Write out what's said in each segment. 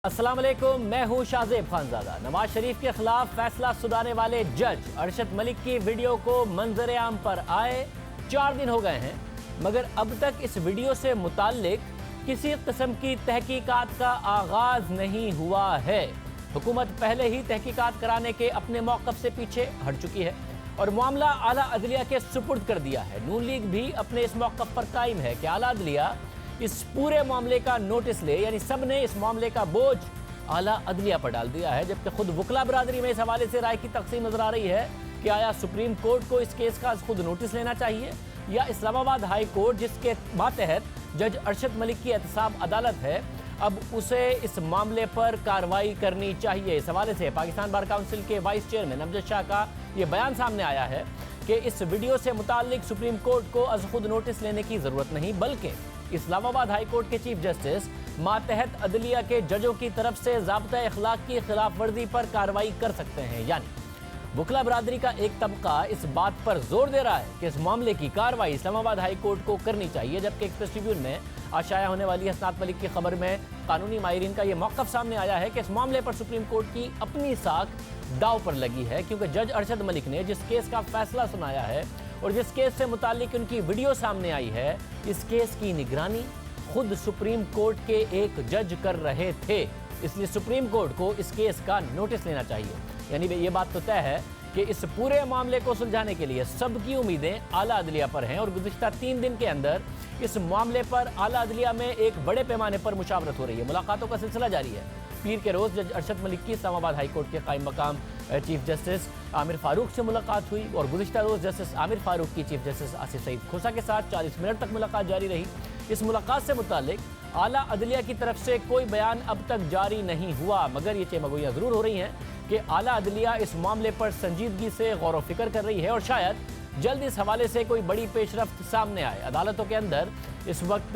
अस्सलाम वालेकुम, मैं हूं शाहजेब खानजादा। नवाज शरीफ के खिलाफ फैसला सुनाने वाले जज अरशद मलिक की वीडियो को मंजर आम पर आए 4 दिन हो गए हैं, मगर अब तक इस वीडियो से मुताल्लिक किसी किस्म की तहकीकात का आगाज नहीं हुआ है। हुकूमत पहले ही तहकीकात कराने के अपने मौक़िफ़ से पीछे हट चुकी है और मामला आला अदलिया के सुपुर्द कर दिया है। नून लीग भी अपने इस मौक़िफ़ पर कायम है कि आला अदलिया इस पूरे मामले का नोटिस ले, यानी सब ने इस मामले का बोझ आला अदलिया पर डाल दिया है। जबकि खुद वकला बरादरी में इस हवाले से राय की तकसीम नजर आ रही है कि आया सुप्रीम कोर्ट को इस केस का खुद नोटिस लेना चाहिए या इस्लामाबाद हाई कोर्ट, जिसके मातहत जज अरशद मलिक की एहतसाब अदालत है, अब उसे इस मामले पर कार्रवाई करनी चाहिए। इस हवाले से पाकिस्तान बार काउंसिल के वाइस चेयरमैन अमजद शाह का यह बयान सामने आया है कि इस वीडियो से मुताल्लिक सुप्रीम कोर्ट को अज खुद नोटिस लेने की जरूरत नहीं, बल्कि इस्लामाबाद हाई कोर्ट के चीफ जस्टिस मातहत अदलिया के जजों की तरफ से ज़ाब्ता अखलाक की खिलाफ वर्जी पर कार्रवाई कर सकते हैं। यानी वकला बरादरी का एक तबका इस बात पर जोर दे रहा है कि इस मामले की कार्रवाई इस्लामाबाद हाई कोर्ट को करनी चाहिए, जबकि एक्सप्रेस ट्रिब्यून में आशाया होने वाली हसनात मलिक की खबर में कानूनी माहिरीन का यह मौक़िफ़ सामने आया है कि इस मामले पर सुप्रीम कोर्ट की अपनी साख दाव पर लगी है, क्योंकि जज अरशद मलिक ने जिस केस का फैसला सुनाया है और जिस केस से मुताल्लिक उनकी वीडियो सामने आई है, इस केस की निगरानी खुद सुप्रीम कोर्ट के एक जज कर रहे थे। इसलिए सुप्रीम कोर्ट को इस केस का नोटिस लेना चाहिए। यानी ये बात तो तय है कि इस पूरे मामले को सुलझाने के लिए सबकी उम्मीदें आला अदलिया पर हैं और गुज़िश्ता 3 दिन के अंदर इस मामले पर आला अदलिया में एक बड़े पैमाने पर मुशावरत हो रही है। मुलाकातों का सिलसिला जारी है। पीर के रोज़ जज अरशद मलिक की इस्लामाबाद हाई कोर्ट के कायम मकाम चीफ जस्टिस आमिर फारूक से मुलाकात हुई और गुज़िश्ता रोज़ जस्टिस आमिर फारूक की चीफ जस्टिस आसिफ सईद खोसा के साथ 40 मिनट तक मुलाकात जारी रही। इस मुलाकात से मुतालिक आला अदलिया की तरफ से कोई बयान अब तक जारी नहीं हुआ, मगर ये चेमगोइयाँ ज़रूर हो रही हैं कि आला अदलिया इस मामले पर संजीदगी से गौर व फिक्र कर रही है और शायद जल्द इस हवाले से कोई बड़ी पेशरफ्त सामने आए। अदालतों के अंदर इस वक्त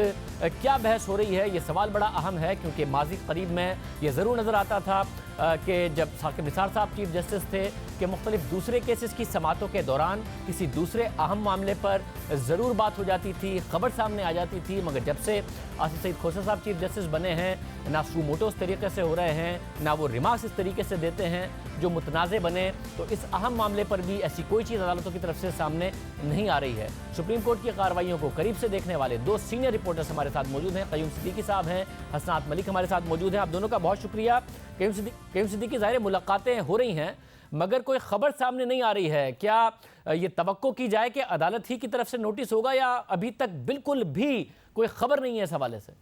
क्या बहस हो रही है, ये सवाल बड़ा अहम है, क्योंकि माजी करीब में ये ज़रूर नज़र आता था कि जब साकिब निसार साहब चीफ जस्टिस थे कि मुख्तलिफ दूसरे केसेस की समातों के दौरान किसी दूसरे अहम मामले पर ज़रूर बात हो जाती थी, खबर सामने आ जाती थी, मगर जब से आसिफ सईद खोसा साहब चीफ जस्टिस बने हैं, ना सू मोटो इस तरीके से हो रहे हैं, ना वो रिमार्क्स इस तरीके से देते हैं जो मुतनाज़े बने, तो इस अहम मामले पर भी ऐसी कोई चीज़ अदालतों की तरफ से सामने नहीं आ रही है। सुप्रीम कोर्ट की कार्रवाइयों को करीब से देखने वाले 2 सीनियर रिपोर्टर्स हमारे साथ मौजूद हैं। क़य्यूम सिद्दीकी साहब हैं, हसनात मलिक हमारे साथ मौजूद हैं। आप दोनों का बहुत शुक्रिया। क़य्यूम सिद्दीकी, ज़ाहिर मुलाकातें हो रही हैं मगर कोई खबर सामने नहीं आ रही है, क्या ये तवक्को की जाए कि अदालत ही की तरफ से नोटिस होगा या अभी तक बिल्कुल भी कोई खबर नहीं है इस हवाले से?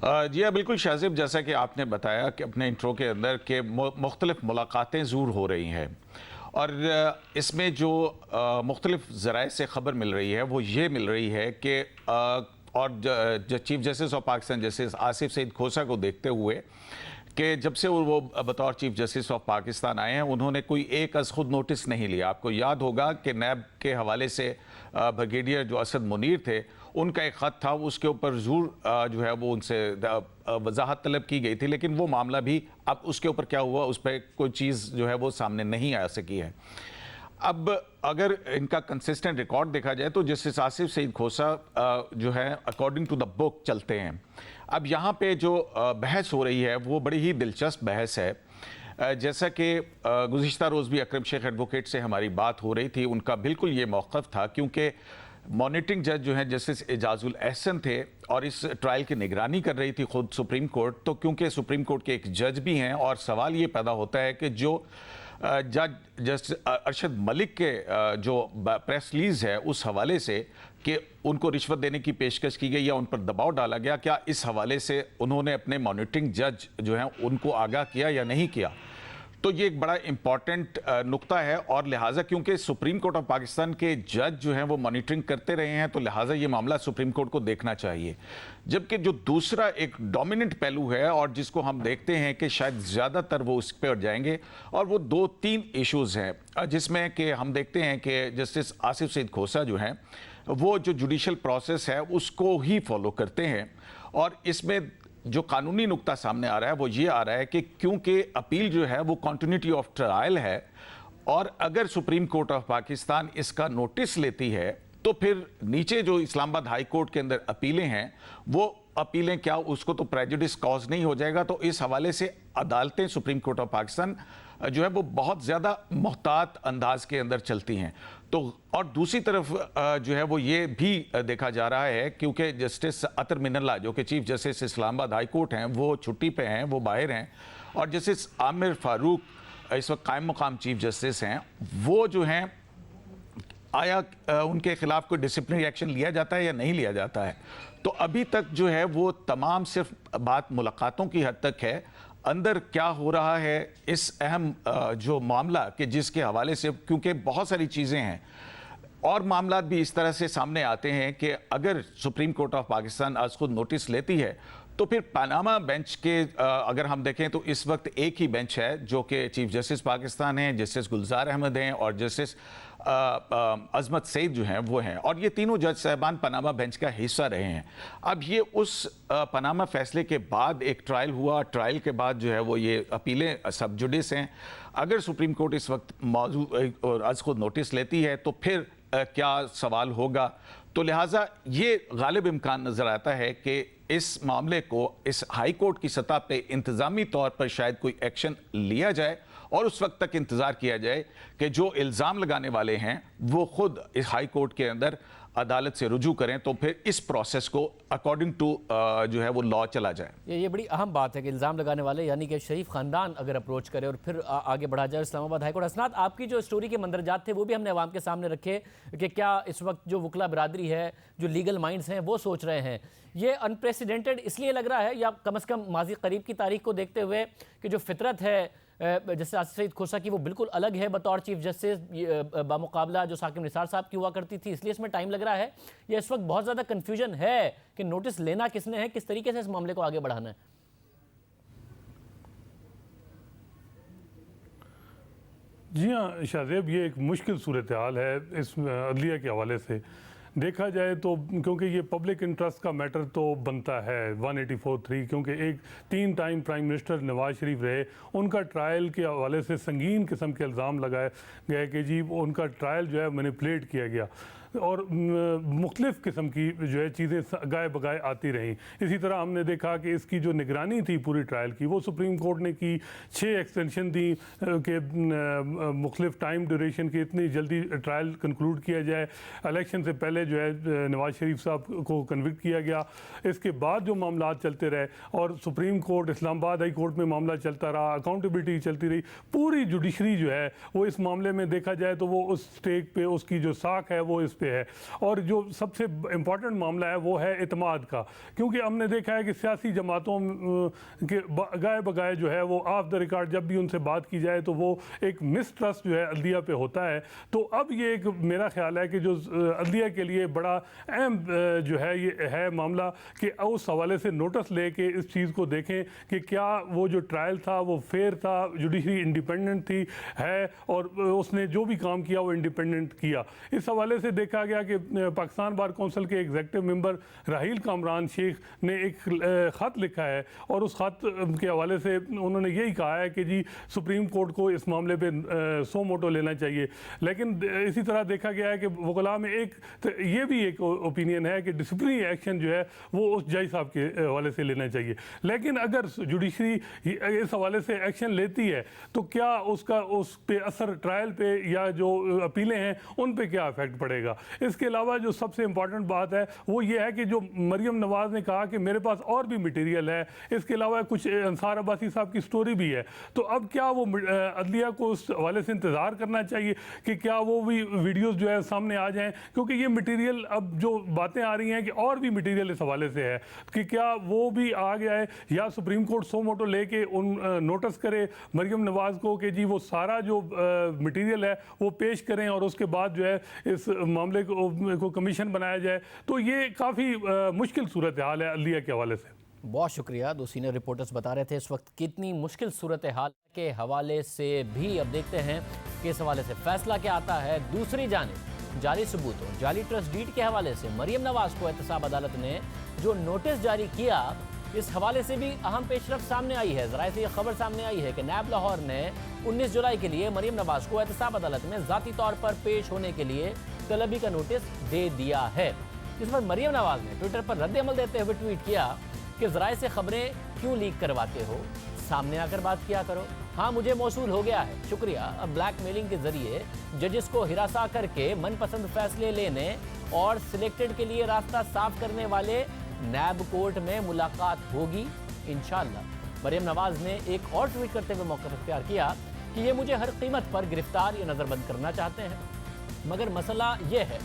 जी हाँ, बिल्कुल शाहज़ेब, जैसा कि आपने बताया कि अपने इंट्रो के अंदर के मुख्तलिफ मुलाकातें ज़रूर हो रही हैं और इसमें जो मुख्तलिफ ज़राए से ख़बर मिल रही है वो ये मिल रही है कि और chief justice of Pakistan justice Asif Saeed Khosa को देखते हुए कि जब से वो बतौर चीफ जस्टिस ऑफ पाकिस्तान आए हैं उन्होंने कोई एक अज़ खुद नोटिस नहीं लिया। आपको याद होगा कि नैब के हवाले से ब्रिगेडियर जो असद मुनीर थे उनका एक ख़त था, उसके ऊपर ज़रूर जो है वो उनसे वजाहत तलब की गई थी, लेकिन वो मामला भी अब उसके ऊपर क्या हुआ उस पर कोई चीज़ जो है वो सामने नहीं आ सकी है। अब अगर इनका कंसिस्टेंट रिकॉर्ड देखा जाए तो जस्टिस आसिफ सईद खोसा जो है अकॉर्डिंग टू द बुक चलते हैं। अब यहाँ पे जो बहस हो रही है वो बड़ी ही दिलचस्प बहस है। जैसा कि गुज़िश्ता रोज़ भी अकरम शेख एडवोकेट से हमारी बात हो रही थी, उनका बिल्कुल ये मौक़िफ़ था, क्योंकि मॉनिटरिंग जज जो है जस्टिस एजाजुल एहसन थे और इस ट्रायल की निगरानी कर रही थी खुद सुप्रीम कोर्ट, तो क्योंकि सुप्रीम कोर्ट के एक जज भी हैं और सवाल ये पैदा होता है कि जो जज जस्टिस अरशद मलिक के जो प्रेस रिलीज़ है उस हवाले से कि उनको रिश्वत देने की पेशकश की गई या उन पर दबाव डाला गया, क्या इस हवाले से उन्होंने अपने मॉनिटरिंग जज जो हैं उनको आगाह किया या नहीं किया। तो ये एक बड़ा इंपॉर्टेंट नुक्ता है और लिहाजा क्योंकि सुप्रीम कोर्ट ऑफ पाकिस्तान के जज जो हैं वो मॉनिटरिंग करते रहे हैं तो लिहाजा ये मामला सुप्रीम कोर्ट को देखना चाहिए। जबकि जो दूसरा एक डोमिनेंट पहलू है और जिसको हम देखते हैं कि शायद ज़्यादातर वो उस पर जाएंगे और वो 2-3 इश्यूज़ हैं जिसमें कि हम देखते हैं कि जस्टिस आसिफ सईद खोसा जो हैं वो जो जुडिशल प्रोसेस है उसको ही फॉलो करते हैं और इसमें जो कानूनी नुक्ता सामने आ रहा है वो ये आ रहा है कि क्योंकि अपील जो है वो कॉन्टिन्यूटी ऑफ ट्रायल है और अगर सुप्रीम कोर्ट ऑफ पाकिस्तान इसका नोटिस लेती है तो फिर नीचे जो इस्लामाबाद हाई कोर्ट के अंदर अपीलें हैं वो अपीलें क्या उसको तो प्रेजुडिस कॉज नहीं हो जाएगा। तो इस हवाले से अदालतें, सुप्रीम कोर्ट ऑफ पाकिस्तान जो है वो बहुत ज़्यादा मोहतात अंदाज के अंदर चलती हैं। तो और दूसरी तरफ जो है वो ये भी देखा जा रहा है, क्योंकि जस्टिस अतर मिनल्ला जो कि chief justice Islamabad high court हैं, वो छुट्टी पे हैं, वो बाहर हैं, और जस्टिस आमिर फारूक इस वक्त कायम मुकाम चीफ जस्टिस हैं, वो जो हैं आया उनके खिलाफ कोई डिसिप्लिनरी एक्शन लिया जाता है या नहीं लिया जाता है। तो अभी तक जो है वो तमाम सिर्फ बात मुलाकातों की हद तक है। अंदर क्या हो रहा है इस अहम जो मामला कि जिसके हवाले से, क्योंकि बहुत सारी चीज़ें हैं और मामला भी इस तरह से सामने आते हैं कि अगर सुप्रीम कोर्ट ऑफ पाकिस्तान आज खुद नोटिस लेती है तो फिर पनामा बेंच के अगर हम देखें तो इस वक्त एक ही बेंच है जो कि चीफ जस्टिस पाकिस्तान हैं, जस्टिस गुलजार अहमद हैं और जस्टिस अजमत सईद जो हैं वो हैं, और ये तीनों जज साहबान पनामा बेंच का हिस्सा रहे हैं। अब ये उस पनामा फैसले के बाद एक ट्रायल हुआ, ट्रायल के बाद जो है वो ये अपीलें सब जुडिस हैं। अगर सुप्रीम कोर्ट इस वक्त मौजूद और आज खुद नोटिस लेती है तो फिर क्या सवाल होगा। तो लिहाजा ये गालिब इम्कान नज़र आता है कि इस मामले को इस हाई कोर्ट की सतह पे इंतज़ामी तौर पर शायद कोई एक्शन लिया जाए और उस वक्त तक इंतज़ार किया जाए कि जो इल्ज़ाम लगाने वाले हैं वो खुद इस हाई कोर्ट के अंदर अदालत से रुजू करें, तो फिर इस प्रोसेस को अकॉर्डिंग टू जो है वो लॉ चला जाए। ये बड़ी अहम बात है कि इल्ज़ाम लगाने वाले यानी कि शरीफ ख़ानदान अगर अप्रोच करे और फिर आगे बढ़ा जाए इस्लामाबाद हाई कोर्ट। हसनात, आपकी जो स्टोरी के मंदरजात थे वो भी हमने अवाम के सामने रखे कि क्या इस वक्त जो वकला बिरादरी है, जो लीगल माइंड्स हैं, वो सोच रहे हैं ये अनप्रेसिडेंटेड इसलिए लग रहा है, या कम से कम माजी करीब की तारीख को देखते हुए कि जो फितरत है जैसे आसिफ सईद खोसा की वो बिल्कुल अलग है बतौर चीफ जस्टिस बामुकाबला जो साकिब निसार साहब की हुआ करती थी, इसलिए इसमें टाइम लग रहा है, या इस वक्त बहुत ज़्यादा कन्फ्यूजन है कि नोटिस लेना किसने है, किस तरीके से इस मामले को आगे बढ़ाना है? जी हाँ शाहजेब, ये एक मुश्किल सूरत हाल है इस अदलिया के हवाले से देखा जाए तो, क्योंकि ये पब्लिक इंटरेस्ट का मैटर तो बनता है 184(3), क्योंकि एक 3 time prime minister Nawaz Sharif रहे, उनका ट्रायल के हवाले से संगीन किस्म के इल्ज़ाम लगाए गए कि जी उनका ट्रायल जो है मैनिपुलेट किया गया और मुख्तलिफ़ किस्म की जो है चीज़ें गाए बगाए आती रहीं। इसी तरह हमने देखा कि इसकी जो निगरानी थी पूरी ट्रायल की वो सुप्रीम कोर्ट ने की, 6 एक्सटेंशन दी कि मुख्तलिफ़ टाइम ड्यूरेशन की, इतनी जल्दी ट्रायल कंक्लूड किया जाए। इलेक्शन से पहले जो है नवाज शरीफ साहब को कन्विक्ट किया गया, इसके बाद जो मामला चलते रहे और supreme court, Islamabad high court में मामला चलता रहा, अकाउंटेबिलिटी चलती रही। पूरी जुडिशरी जो है वो इस मामले में देखा जाए तो वो उस स्टेक पे उसकी जो साख है वो इस पे है। और जो सबसे इम्पॉर्टेंट मामला है वो है इत्मीद का, क्योंकि हमने देखा है कि सियासी जमातों के गाए बगाए जो है वो ऑफ द रिकॉर्ड जब भी उनसे बात की जाए तो वो एक मिसट्रस्ट जो है अदलिया पे होता है। तो अब ये एक मेरा ख्याल है कि जो अदलिया के लिए बड़ा अहम जो है ये है मामला कि उस हवाले से नोटिस ले के इस चीज़ को देखें कि क्या वो जो ट्रायल था वो फेयर था, जुडिशरी इंडिपेंडेंट थी है और उसने जो भी काम किया वो इंडिपेंडेंट किया। इस हवाले से देखा गया कि पाकिस्तान बार कौंसिल के एग्जीक्यूटिव मेंबर राहील कामरान शेख ने एक ख़त लिखा है और उस ख़त के हवाले से उन्होंने यही कहा है कि जी सुप्रीम कोर्ट को इस मामले पे सो मोटो लेना चाहिए। लेकिन इसी तरह देखा गया है कि वकला में एक ये भी एक ओपिनियन है कि डिसिप्लिनरी एक्शन जो है वो उस जज साहब के हवाले से लेना चाहिए। लेकिन अगर जुडिशरी इस हवाले से एक्शन लेती है तो क्या उसका उस पे असर ट्रायल पे या जो अपीलें हैं उन पे क्या इफेक्ट पड़ेगा। इसके अलावा जो सबसे इम्पॉर्टेंट बात है वो ये है कि जो मरियम नवाज ने कहा कि मेरे पास और भी मटेरियल है, इसके अलावा कुछ अंसार अब्बासी साहब की स्टोरी भी है। तो अब क्या वो अदलिया को उस हवाले से इंतज़ार करना चाहिए कि क्या वो भी वीडियोज़ जो है सामने आ जाएं, क्योंकि ये मटेरियल अब जो बातें आ रही हैं कि और भी मटेरियल इस हवाले से है कि क्या वो भी आ गया है, या सुप्रीम कोर्ट सो मोटो लेके उन नोटिस करे मरियम नवाज को कि जी वो सारा जो मटेरियल है वो पेश करें और उसके बाद जो है इस मामले को कमीशन बनाया जाए। तो ये काफ़ी मुश्किल सूरत हाल है अदलिया के हवाले से। बहुत शुक्रिया। 2 सीनियर रिपोर्टर्स बता रहे थे इस वक्त कितनी मुश्किल सूरत हाल के हवाले से भी। अब देखते हैं कि इस हवाले से फैसला क्या आता है। दूसरी जानिब जाली सबूतों, जाली ट्रस्ट डीड के हवाले से मरियम नवाज को एहतसाब अदालत ने जो नोटिस जारी किया, इस हवाले से भी अहम पेशरफ सामने आई है। ज़राए से यह खबर सामने आई है कि नैब लाहौर ने 19 जुलाई के लिए मरियम नवाज को एहतसाब अदालत में ज़ाती तौर पर पेश होने के लिए तलबी का नोटिस दे दिया है। जिस पर मरियम नवाज ने ट्विटर पर रद्द-ए-अमल देते हुए ट्वीट किया कि ज़राए से खबरें क्यों लीक करवाते हो, सामने आकर बात किया करो। हाँ, मुझे मौसूल हो गया है, शुक्रिया। अब ब्लैकमेलिंग के जरिए जजेस को हिरासा करके मनपसंद फैसले लेने और सिलेक्टेड के लिए रास्ता साफ करने वाले नैब कोर्ट में मुलाकात होगी इंशाअल्लाह। मरियम नवाज ने एक और ट्वीट करते हुए मौका इख्तियार किया कि ये मुझे हर कीमत पर गिरफ्तार या नज़रबंद करना चाहते हैं, मगर मसला ये है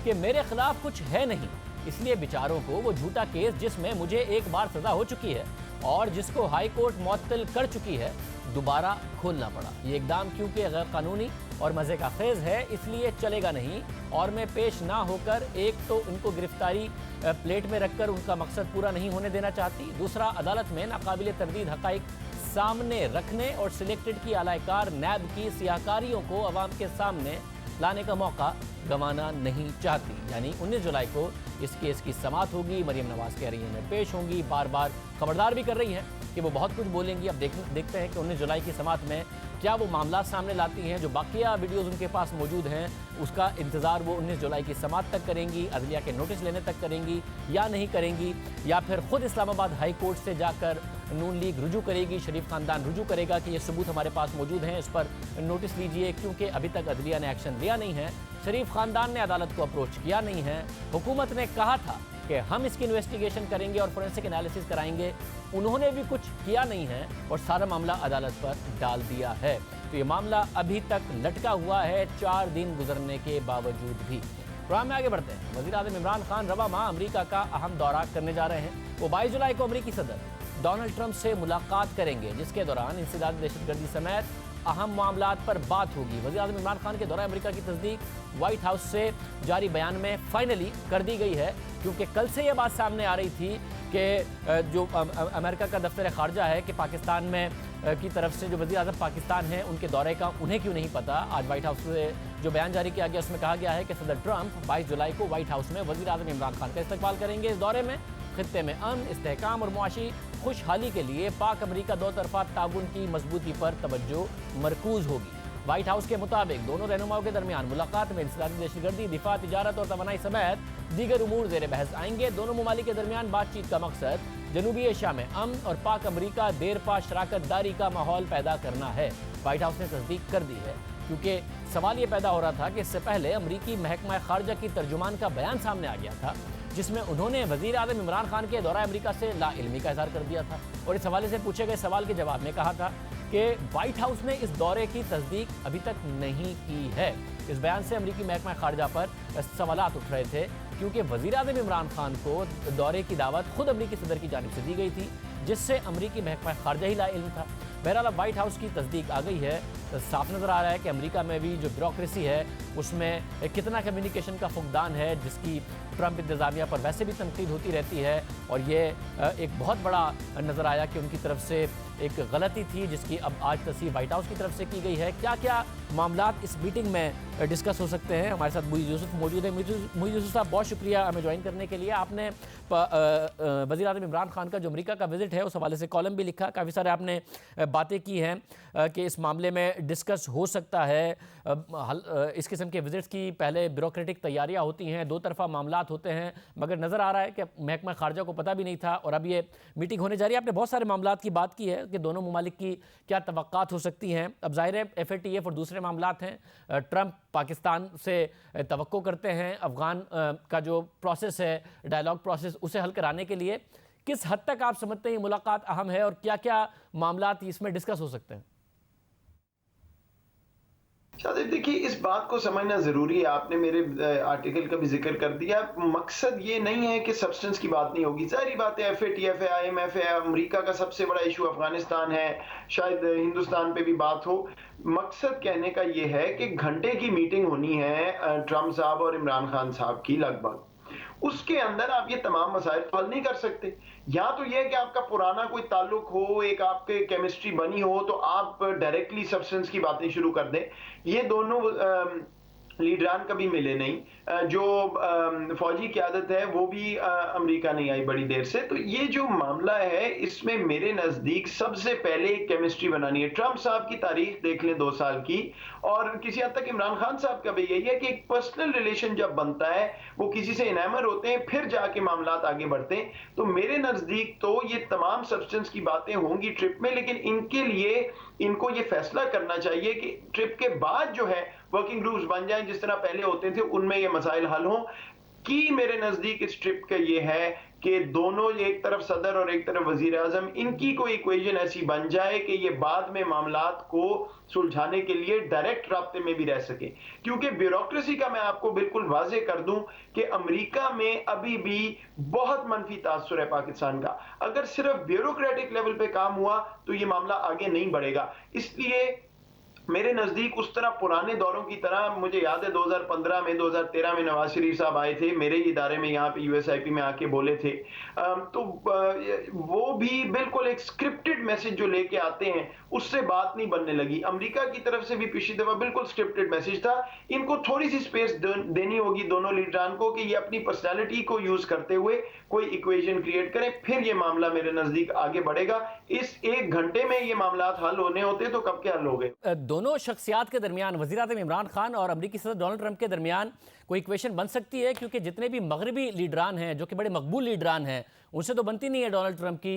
कि मेरे खिलाफ कुछ है नहीं, इसलिए बेचारों को वो झूठा केस जिसमें मुझे एक बार सजा हो चुकी है और जिसको हाई कोर्ट मुअत्तल कर चुकी है, दोबारा खोलना पड़ा। ये इकदाम क्योंकि गैर कानूनी और मज़े का खेज है, इसलिए चलेगा नहीं और मैं पेश ना होकर एक तो उनको गिरफ्तारी प्लेट में रखकर उनका मकसद पूरा नहीं होने देना चाहती, दूसरा अदालत में नाकाबिल तरदीद हक़ाइक़ सामने रखने और सिलेक्टेड की आलाकार नैब की सियाकारियों को अवाम के सामने लाने का मौका गंवाना नहीं चाहती। यानी 19 जुलाई को इस केस की समाअत होगी। मरियम नवाज कह रही है मैं पेश होंगी, बार बार खबरदार भी कर रही है कि वो बहुत कुछ बोलेंगी। अब देखते हैं कि 19 जुलाई की समाअत में क्या वो मामला सामने लाती हैं। जो बाकिया वीडियोस उनके पास मौजूद हैं उसका इंतज़ार वो 19 जुलाई की समाअत तक करेंगी, अदलिया के नोटिस लेने तक करेंगी या नहीं करेंगी, या फिर ख़ुद इस्लामाबाद हाई कोर्ट से जाकर नून लीग रुजू करेगी, शरीफ ख़ानदान रुजू करेगा कि ये सबूत हमारे पास मौजूद हैं, इस पर नोटिस लीजिए, क्योंकि अभी तक अदलिया ने एक्शन लिया नहीं है, शरीफ ख़ानदान ने अदालत को अप्रोच किया नहीं है। हुकूमत ने कहा था कि हम इसकी इन्वेस्टिगेशन करेंगे और फोरेंसिक एनालिसिस कराएंगे, उन्होंने भी कुछ किया नहीं है और सारा मामला अदालत पर डाल दिया है। तो ये मामला अभी तक लटका हुआ है 4 दिन गुजरने के बावजूद भी। प्रोग्राम में आगे बढ़ते हैं। वज़ीर-ए-आज़म इमरान खान रवा माह अमरीका का अहम दौरा करने जा रहे हैं। वो 22 जुलाई को अमरीकी सदर डोनाल्ड ट्रंप से मुलाकात करेंगे, जिसके दौरान इंसदादी दहशतगर्दी समेत अहम मामलात पर बात होगी। वज़ीर-ए-आज़म इमरान खान के दौरा अमरीका की तस्दीक व्हाइट हाउस से जारी बयान में फाइनली कर दी गई है, क्योंकि कल से ये बात सामने आ रही थी कि जो अमेरिका का दफ्तर ख़ारजा है कि पाकिस्तान में की तरफ से जो वज़ीर-ए-आज़म पाकिस्तान हैं उनके दौरे का उन्हें क्यों नहीं पता। आज व्हाइट हाउस से जो बयान जारी किया गया उसमें कहा गया है कि सदर ट्रंप 22 जुलाई को व्हाइट हाउस में वज़ीर-ए-आज़म इमरान खान का इस्तकबाल करेंगे। इस दौरे में खित्ते में अमन, इस्तेहकाम और मुआशी खुशहाली के लिए पाक अमरीका दो तरफा ताउन की मजबूती पर तवज्जो मरकूज होगी। व्हाइट हाउस के मुताबिक दोनों रहनुमाओं के दरमियान मुलाकात में इंसदादी दहशतगर्दी, दिफा, तिजारत और तवानाई समेत दीगर उमूर ज़ेर बहस आएंगे। दोनों ममालिक के दरमियान बातचीत का मकसद जनूबी एशिया में अमन और पाक अमरीका देरपा शराकतदारी का माहौल पैदा करना है। व्हाइट हाउस ने तस्दीक कर दी है, क्योंकि सवाल ये पैदा हो रहा था कि इससे पहले अमरीकी महकमा खारजा की तर्जुमान का बयान सामने आ गया था, जिसमें उन्होंने वज़ीर-ए-आज़म इमरान खान के दौरा अमरीका से लाइल्मी का इज़हार कर दिया था और इस हवाले से पूछे गए सवाल के जवाब में कहा था कि व्हाइट हाउस ने इस दौरे की तस्दीक अभी तक नहीं की है। इस बयान से अमरीकी महकमा खारजा पर सवालात उठ रहे थे, क्योंकि वज़ीर-ए-आज़म इमरान खान को दौरे की दावत खुद अमरीकी सदर की जानिब से दी गई थी, जिससे अमरीकी महकमा खारजा ही लाइल्म था। बहरहाल अब व्हाइट हाउस की तस्दीक आ गई है। साफ नज़र आ रहा है कि अमेरिका में भी जो ब्यूरोक्रेसी है उसमें कितना कम्युनिकेशन का फुकदान है, जिसकी ट्रंप इंतज़ामिया पर वैसे भी तनकीद होती रहती है। और ये एक बहुत बड़ा नज़र आया कि उनकी तरफ से एक गलती थी, जिसकी अब आज तस्दीक व्हाइट हाउस की तरफ से की गई है। क्या क्या मामलात इस मीटिंग में डिस्कस हो सकते हैं, हमारे साथ मुईज़ यूसुफ मौजूद है। मुईज़ यूसुफ साहब, बहुत शुक्रिया हमें ज्वाइन करने के लिए। आपने वज़ीर-ए-आज़म इमरान खान का जो अमरीका का विज़िट है उस हवाले से कॉलम भी लिखा, काफ़ी सारे आपने बातें की हैं कि इस मामले में डिस्कस हो सकता है। इस किस्म के विज़िट्स की पहले ब्यूरोक्रेटिक तैयारियां होती हैं, दो तरफा मामलात होते हैं, मगर नज़र आ रहा है कि महकमा खारजा को पता भी नहीं था और अब ये मीटिंग होने जा रही है। आपने बहुत सारे मामलात की बात की है कि दोनों ममालिक की क्या तवक्कात हो सकती हैं। अब ज़ाहिर है FATF और दूसरे मामलात हैं। ट्रंप पाकिस्तान से तवक्को करते हैं अफ़गान का जो प्रोसेस है, डायलॉग प्रोसेस, उसे हल कराने के लिए। किस हद तक आप समझते हैं मुलाकात अहम है और क्या क्या मामलात इसमें डिस्कस हो सकते हैं? शादिब, देखिए इस बात को समझना जरूरी है। आपने मेरे आर्टिकल का भी जिक्र कर दिया। मकसद ये नहीं है कि सब्सटेंस की बात नहीं होगी। सारी बातें FATF है, IMF है, अमेरिका का सबसे बड़ा इशू अफगानिस्तान है, शायद हिंदुस्तान पे भी बात हो। मकसद कहने का ये है कि घंटे की मीटिंग होनी है ट्रंप साहब और इमरान खान साहब की लगभग। उसके अंदर आप ये तमाम मसाइल हल नहीं कर सकते। या तो यह कि आपका पुराना कोई ताल्लुक हो, एक आपके केमिस्ट्री बनी हो, तो आप डायरेक्टली सब्सटेंस की बातें शुरू कर दें। ये दोनों लीडरान कभी मिले नहीं, जो फौजी क़यादत है वो भी अमेरिका नहीं आई बड़ी देर से। तो ये जो मामला है इसमें मेरे नज़दीक सबसे पहले केमिस्ट्री बनानी है। ट्रंप साहब की तारीख देख लें 2 साल की, और किसी हद तक इमरान खान साहब का भी यही है कि एक पर्सनल रिलेशन जब बनता है, वो किसी से इनामर होते हैं, फिर जाके मामलात आगे बढ़ते हैं। तो मेरे नज़दीक तो ये तमाम सब्सटेंस की बातें होंगी ट्रिप में, लेकिन इनके लिए इनको ये फैसला करना चाहिए कि ट्रिप के बाद जो है वर्किंग ग्रुप्स बन जाएं जिस तरह पहले होते थे, उनमें ये मसाइल हल हों। कि मेरे नजदीक इस ट्रिप का ये है कि दोनों, एक तरफ सदर और एक तरफ वजीर आजम, इनकी कोई इक्वेशन ऐसी बन जाए कि ये बाद में मामलात को सुलझाने के लिए डायरेक्ट राब्ते में भी रह सके। क्योंकि ब्यूरोक्रेसी का मैं आपको बिल्कुल वाजे कर दूं कि अमेरिका में अभी भी बहुत मनफी तासुर है पाकिस्तान का। अगर सिर्फ ब्यूरोक्रेटिक लेवल पे काम हुआ तो ये मामला आगे नहीं बढ़ेगा। इसलिए मेरे नजदीक उस तरह पुराने दौरों की तरह, मुझे याद है 2015 में 2013 में नवाज शरीफ साहब आए थे मेरे ही इदारे में, यहाँ पे यूएसआईपी में आके बोले थे, तो वो भी बिल्कुल एक स्क्रिप्टेड मैसेज जो लेके आते हैं उससे बात नहीं बनने लगी। अमेरिका की तरफ से भी पिछली दफा बिल्कुल स्क्रिप्टेड मैसेज था। इनको थोड़ी सी स्पेस देनी होगी दोनों लीडरान को कि ये अपनी पर्सनैलिटी को यूज करते हुए कोई इक्वेशन क्रिएट करें, फिर ये मामला मेरे नजदीक आगे बढ़ेगा। इस 1 घंटे में ये मामला हल होने होते तो कब के हल हो गए। दोनों शख्सियात के दरमियान, वज़ीर-ए-आज़म इमरान खान और अमेरिकी सदर डोनाल्ड ट्रंप के दरमियान कोई इक्वेशन बन सकती है? क्योंकि जितने भी मगरबी लीडरान हैं जो कि बड़े मकबूल लीडरान हैं, उनसे तो बनती नहीं है डोनाल्ड ट्रंप की।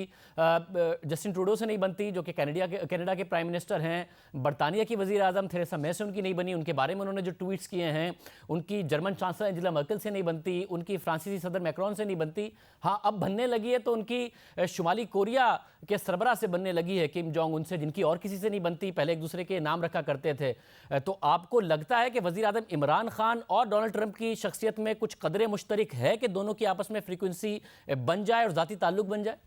जस्टिन ट्रूडो से नहीं बनती जो कि कनाडा के प्राइम मिनिस्टर हैं। बरतानिया की वज़ीर आज़म थेरेसा मे से उनकी नहीं बनी, उनके बारे में उन्होंने जो ट्वीट्स किए हैं। उनकी जर्मन चांसलर एंजेला मर्केल से नहीं बनती, उनकी फ्रांसीसी सदर मैक्रोन से नहीं बनती। हाँ, अब बनने लगी है तो उनकी शुमाली कोरिया के सरबराह से बनने लगी है, किम जोंग उन से, जिनकी और किसी से नहीं बनती। पहले एक दूसरे के नाम रखा करते थे। तो आपको लगता है कि वज़ीर आज़म इमरान खान और डोनाल्ड ट्रंप की शख्सियत में कुछ कदरे मुश्तरक है कि दोनों की आपस में फ्रीक्वेंसी बन जाए और ज़ाती ताल्लुक बन जाए?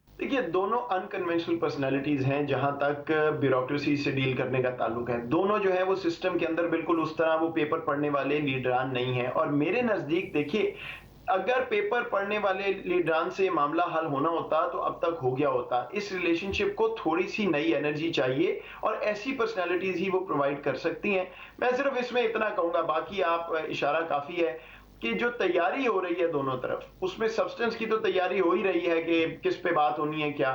देखिए, दोनों अनकन्वेंशनल पर्सनालिटीज हैं जहां तक ब्यूरोक्रेसी से डील करने का ताल्लुक है। दोनों जो है वो सिस्टम के अंदर बिल्कुल उस तरह वो पेपर पढ़ने वाले लीडरान नहीं है। और मेरे नजदीक देखिए, अगर पेपर पढ़ने वाले लीडरान से मामला हल होना होता तो अब तक हो गया होता। इस रिलेशनशिप को थोड़ी सी नई एनर्जी चाहिए और ऐसी पर्सनालिटीज ही वो प्रोवाइड कर सकती हैं। मैं सिर्फ इसमें इतना कहूंगा, बाकी आप इशारा काफी है कि जो तैयारी हो रही है दोनों तरफ, उसमें सब्सटेंस की तो तैयारी हो ही रही है कि किस पे बात होनी है क्या।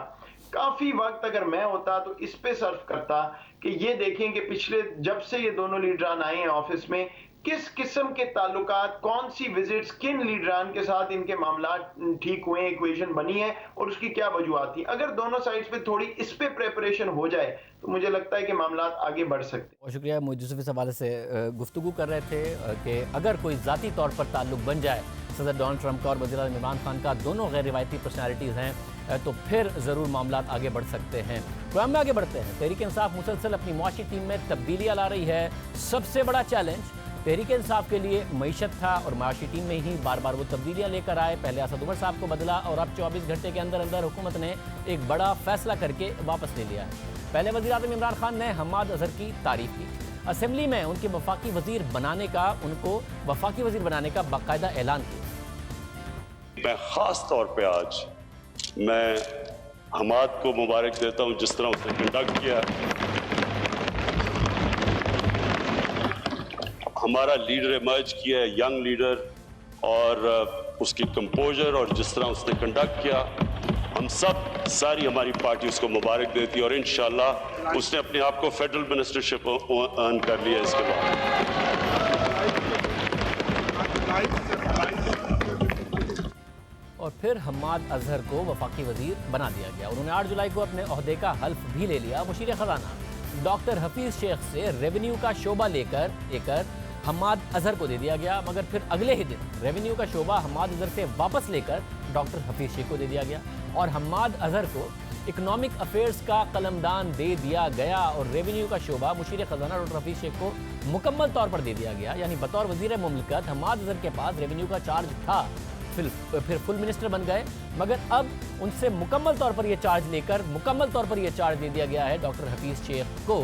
काफी वक्त अगर मैं होता तो इस पे सर्व करता कि ये देखें कि पिछले जब से ये दोनों लीडरान आए हैं ऑफिस में, किस किस्म के ताल्लुकात, कौन सी विजिट्स, किन लीडरान के साथ इनके मामला ठीक हुए, इक्वेशन बनी है और उसकी क्या वजूहत थी। अगर दोनों साइड्स पे थोड़ी इस पे प्रेपरेशन हो जाए तो मुझे लगता है कि मामला आगे बढ़ सकते हैं। बहुत शुक्रिया। मुझे इस हवाले से गुफ्तगू कर रहे थे कि अगर कोई ज़ाती तौर पर ताल्लुक बन जाए सदर डोनाल्ड ट्रंप का और वज़ीर-ए-आज़म इमरान खान का, दोनों गैर रिवायती पर्सनैलिटीज़ हैं, तो फिर ज़रूर मामला आगे बढ़ सकते हैं। प्रोग्राम में आगे बढ़ते हैं। तहरीक इंसाफ मुसलसल अपनी मुआशी टीम में तब्दीलियाँ ला रही है। सबसे बड़ा चैलेंज तहरीक इंसाफ के लिए मईशत था और माशी टीम में ही बार बार वो तब्दीलियाँ लेकर आए। पहले असद उमर साहब को बदला और अब 24 घंटे के अंदर अंदर हुकूमत ने एक बड़ा फैसला करके वापस ले लिया है। पहले वज़ीर-ए-आज़म इमरान खान ने हम्माद अज़हर की तारीफ की। असेंबली में उनके वफाकी वज़ीर बनाने का, उनको वफाकी वज़ीर बनाने का बाकायदा ऐलान किया। मैं ख़ास तौर पे आज मैं हम्माद को मुबारक देता हूँ जिस तरह उसने कंडक्ट किया। हमारा लीडर इमर्ज किया है, यंग लीडर, और उसकी कंपोजर और जिस तरह उसने कंडक्ट किया, हम सब, सारी हमारी पार्टी उसको मुबारक देती है और इंशाल्लाह उसने अपने आप को फेडरल मिनिस्टरशिप अर्न कर लिया इसके बाद। और फिर हम्माद अजहर को वफाकी वजीर बना दिया गया। उन्होंने 8 जुलाई को अपने ओहदे का हल्फ भी ले लिया। मुशीर खजाना डॉक्टर हफीज शेख से रेवेन्यू का शोबा लेकर हम्माद अजहर को दे दिया गया, मगर फिर अगले ही दिन रेवेन्यू का शोबा हम्माद अजहर से वापस लेकर डॉक्टर हफीज शेख को दे दिया गया और हम्माद अजहर को इकोनॉमिक अफेयर्स का कलमदान दे दिया गया और रेवेन्यू का शोबा मुशीर खजाना डॉक्टर हफीज शेख को मुकम्मल तौर पर दे दिया गया। यानी बतौर वजीर मुमलिकत हम्माद अजहर के पास रेवेन्यू का चार्ज था, फिर फुल मिनिस्टर बन गए, मगर अब उनसे मुकम्मल तौर पर यह चार्ज लेकर मुकम्मल तौर पर यह चार्ज दे दिया गया है डॉक्टर हफीज शेख को।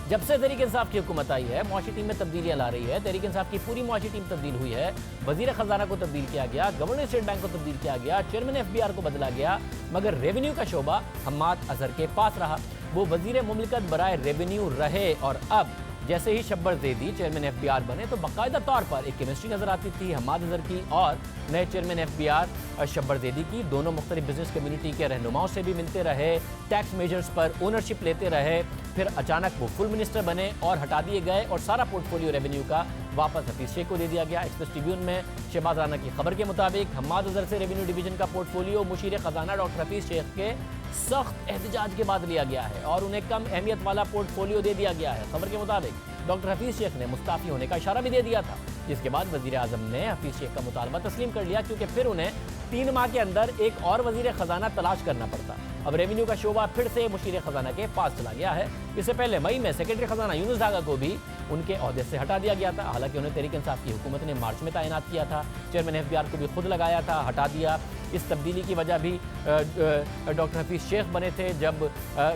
जब से तहरीक इंसाफ की हुकूमत आई है, मुआशी टीम में तब्दीलियाँ ला रही है। तहरीक इंसाफ की पूरी मुआशी टीम तब्दील हुई है। वजीर खजाना को तब्दील किया गया, गवर्नर स्टेट बैंक को तब्दील किया गया, चेयरमैन FBR को बदला गया, मगर रेवेन्यू का शोबा हम्माद अजहर के पास रहा। वो वजीर मुमलिकत बराए रेवेन्यू रहे और अब जैसे ही शब्बर ज़ैदी चेयरमैन FBI बने तो बाकायदा तौर पर एक केमिस्ट्री नजर आती थी हम्माद अजहर की और नए चेयरमैन FBI शब्बर ज़ैदी की। दोनों मुख्तलिफ बिजनेस कम्युनिटी के रहनुमाओं से भी मिलते रहे, टैक्स मेजर्स पर ओनरशिप लेते रहे, फिर अचानक वो फुल मिनिस्टर बने और हटा दिए गए और सारा पोर्टफोलियो रेवेन्यू का वापस हफीज शेख को दे दिया गया। एक्सप्रेस ट्रिब्यून में शहबाज राना की खबर के मुताबिक हम्माद अजहर से रेवेन्यू डिवीजन का पोर्टफोलियो मुशीर खजाना डॉक्टर हफीज शेख के सख्त एहतजाज के बाद लिया गया है और उन्हें कम अहमियत वाला पोर्टफोलियो दे दिया गया है। खबर के मुताबिक डॉक्टर हफीज शेख ने मुस्ताफी होने का इशारा भी दे दिया था, जिसके बाद वजीर आजम ने हफीज शेख का मुतालबा तस्लीम कर लिया, क्योंकि फिर उन्हें 3 माह के अंदर एक और वजीर खजाना तलाश करना पड़ता। अब रेवेन्यू का शोबा फिर से मुशीर खजाना के पास चला गया है। इससे पहले मई में सेक्रेटरी खजाना यूनुस ढागा को भी उनके ओहदे से हटा दिया गया था। हालांकि उन्हें तहरीक इंसाफ की हुकूमत ने मार्च में तैनात किया था। चेयरमैन FBI को भी खुद लगाया था, हटा दिया। इस तब्दीली की वजह भी डॉक्टर हफीज शेख बने थे जब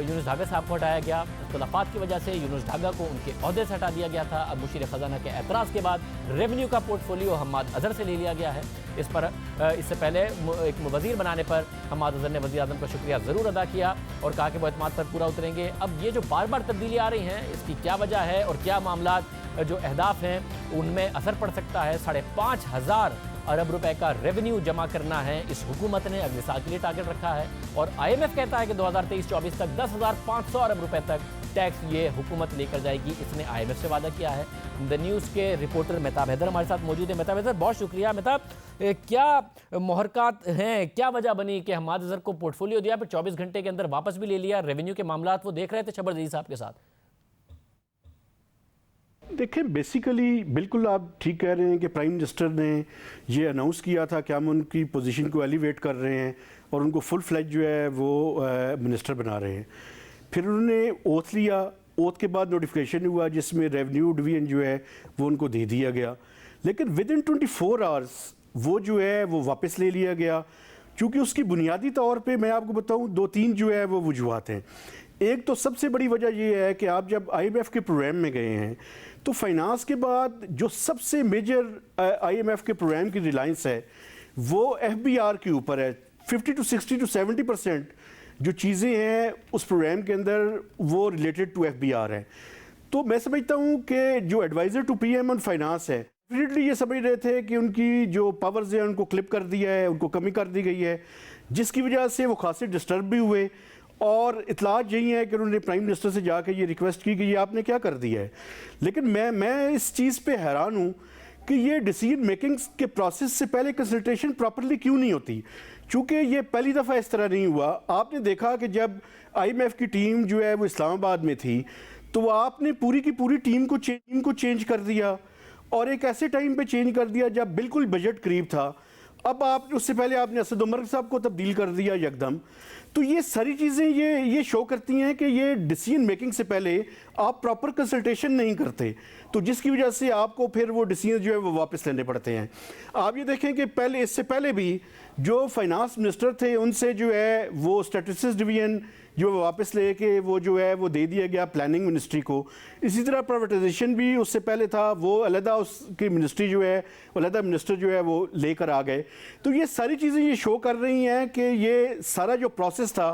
यूनुस ढागा साहब को हटाया गया। इख्तलाफात की वजह से यूनुस ढागा को उनके ओहदे से हटा दिया गया था। अब मुशीर खजाना के एतराज़ के बाद रेवेन्यू का पोर्टफोलियो हम्माद अजहर से ले लिया गया है। इस पर इससे पहले एक वजीर बनाने पर हम्माद अजहर ने वज़ीर आज़म का शुक्रिया ज़रूर अदा किया और कहा कि वो एतमाद पर पूरा उतरेंगे। अब ये जो बार बार तब्दीली आ रही हैं, इसकी क्या वजह है और क्या मामला जो अहदाफ हैं उनमें असर पड़ सकता है। 5,500 अरब रुपए का रेवेन्यू जमा करना है इस हुकूमत ने, अगले साल के लिए टारगेट रखा है। और IMF कहता है कि 2023-24 तक 10,500 अरब रुपए तक टैक्स ये हुकूमत लेकर जाएगी। इसने IMF से वादा किया है। द न्यूज़ के रिपोर्टर मेहताब हैदर हमारे साथ मौजूद है। मेहताब हैदर, बहुत शुक्रिया। मेहताब, क्या मुहरकात हैं, क्या वजह बनी कि हम्माद अजहर को पोर्टफोलियो दिया फिर 24 घंटे के अंदर वापस भी ले लिया? रेवेन्यू के मामला वो देख रहे थे शब्बर ज़ैदी साहब के साथ। देखें, बेसिकली बिल्कुल आप ठीक कह रहे हैं कि प्राइम मिनिस्टर ने ये अनाउंस किया था कि हम उनकी पोजीशन को एलिवेट कर रहे हैं और उनको फुल फ्लैज जो है वो मिनिस्टर बना रहे हैं। फिर उन्होंने ओथ लिया, ओथ के बाद नोटिफिकेशन हुआ जिसमें रेवेन्यू डिवीजन जो है वो उनको दे दिया गया, लेकिन विद इन 24 आवर्स वो जो है वो वापस ले लिया गया। चूँकि उसकी बुनियादी तौर पर मैं आपको बताऊँ 2-3 जो है वो वजूहात हैं। एक तो सबसे बड़ी वजह ये है कि आप जब IMF के प्रोग्राम में गए हैं तो फाइनेंस के बाद जो सबसे मेजर IMF के प्रोग्राम की रिलायंस है वो FBR के ऊपर है। 50 to 60 to 70% जो चीज़ें हैं उस प्रोग्राम के अंदर वो रिलेटेड टू FBR है। तो मैं समझता हूँ कि जो adviser to PM on finance है डेफिनेटली ये समझ रहे थे कि उनकी जो पावर्स हैं उनको क्लिप कर दिया है, उनको कमी कर दी गई है, जिसकी वजह से वो खासे डिस्टर्ब भी हुए। और इतलात यही है कि उन्होंने प्राइम मिनिस्टर से जाकर ये रिक्वेस्ट की कि ये आपने क्या कर दिया है। लेकिन मैं इस चीज़ पे हैरान हूँ कि ये डिसीजन मेकिंग के प्रोसेस से पहले कंसल्टेशन प्रॉपर्ली क्यों नहीं होती, चूँकि ये पहली दफ़ा इस तरह नहीं हुआ। आपने देखा कि जब IMF की टीम जो है वो इस्लामाबाद में थी तो आपने पूरी की पूरी टीम को चेंज कर दिया और एक ऐसे टाइम पे चेंज कर दिया जब बिल्कुल बजट करीब था। अब आप उससे पहले आपने असद उमर साहब को तब्दील कर दिया यकदम। तो ये सारी चीज़ें ये शो करती हैं कि ये डिसीजन मेकिंग से पहले आप प्रॉपर कंसल्टेशन नहीं करते, तो जिसकी वजह से आपको फिर वो डिसीजन जो है वो वापस लेने पड़ते हैं। आप ये देखें कि इससे पहले भी जो फाइनेंस मिनिस्टर थे उनसे जो है वो स्टैटिस्टिक्स डिवीजन जो वापस लेके वो जो है वो दे दिया गया प्लानिंग मिनिस्ट्री को। इसी तरह प्राइवेटाइजेशन भी उससे पहले था, वो अलहदा उसकी मिनिस्ट्री जो है अलहदा मिनिस्टर जो है वो लेकर आ गए। तो ये सारी चीज़ें ये शो कर रही हैं कि ये सारा जो प्रोसेस था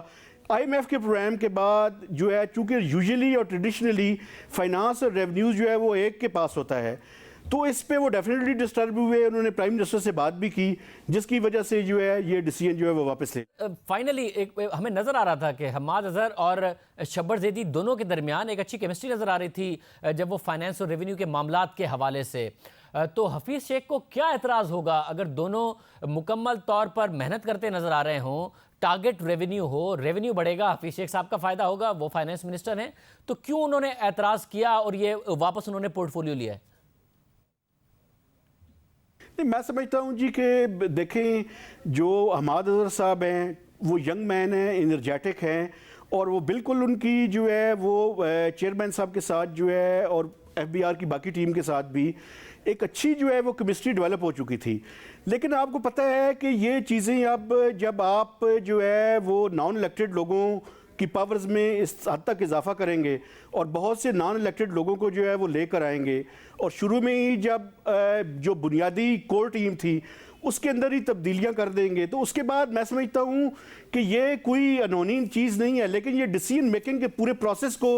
IMF के प्रोग्राम के बाद जो है, चूँकि यूजुअली और ट्रेडिशनली फाइनेंस और रेवेन्यू जो है वो एक के पास होता है, तो इस पे वो डेफिनेटली डिस्टर्ब हुए। उन्होंने प्राइम मिनिस्टर से बात भी की जिसकी वजह से जो है ये डिसीजन जो है वो वापस ले। फाइनली हमें नज़र आ रहा था कि हम्माद अजहर और शब्बर ज़ैदी दोनों के दरमियान एक अच्छी केमिस्ट्री नज़र आ रही थी जब वो फाइनेंस और रेवेन्यू के मामलात के हवाले से। तो हफीज़ शेख को क्या एतराज़ होगा अगर दोनों मुकम्मल तौर पर मेहनत करते नज़र आ रहे हों, टारगेट रेवेन्यू हो, रेवेन्यू बढ़ेगा, हफीज़ शेख साहब का फ़ायदा होगा, वो फाइनेंस मिनिस्टर हैं, तो क्यों उन्होंने एतराज़ किया और ये वापस उन्होंने पोर्टफोलियो लिया है? नहीं, मैं समझता हूँ जी कि देखें जो हम्माद अजहर साहब हैं वो यंग मैन हैं, एनर्जेटिक हैं और वो बिल्कुल उनकी जो है वो चेयरमैन साहब के साथ जो है और FBR की बाकी टीम के साथ भी एक अच्छी जो है वो केमिस्ट्री डेवलप हो चुकी थी। लेकिन आपको पता है कि ये चीज़ें अब जब आप जो है वो नॉन इलेक्टेड लोगों की पावर्स में इस हद तक इजाफा करेंगे और बहुत से नॉन इलेक्टेड लोगों को जो है वो लेकर आएंगे और शुरू में ही जब जो बुनियादी कोर टीम थी उसके अंदर ही तब्दीलियां कर देंगे, तो उसके बाद मैं समझता हूं कि ये कोई अनहोनी चीज़ नहीं है, लेकिन ये डिसीजन मेकिंग के पूरे प्रोसेस को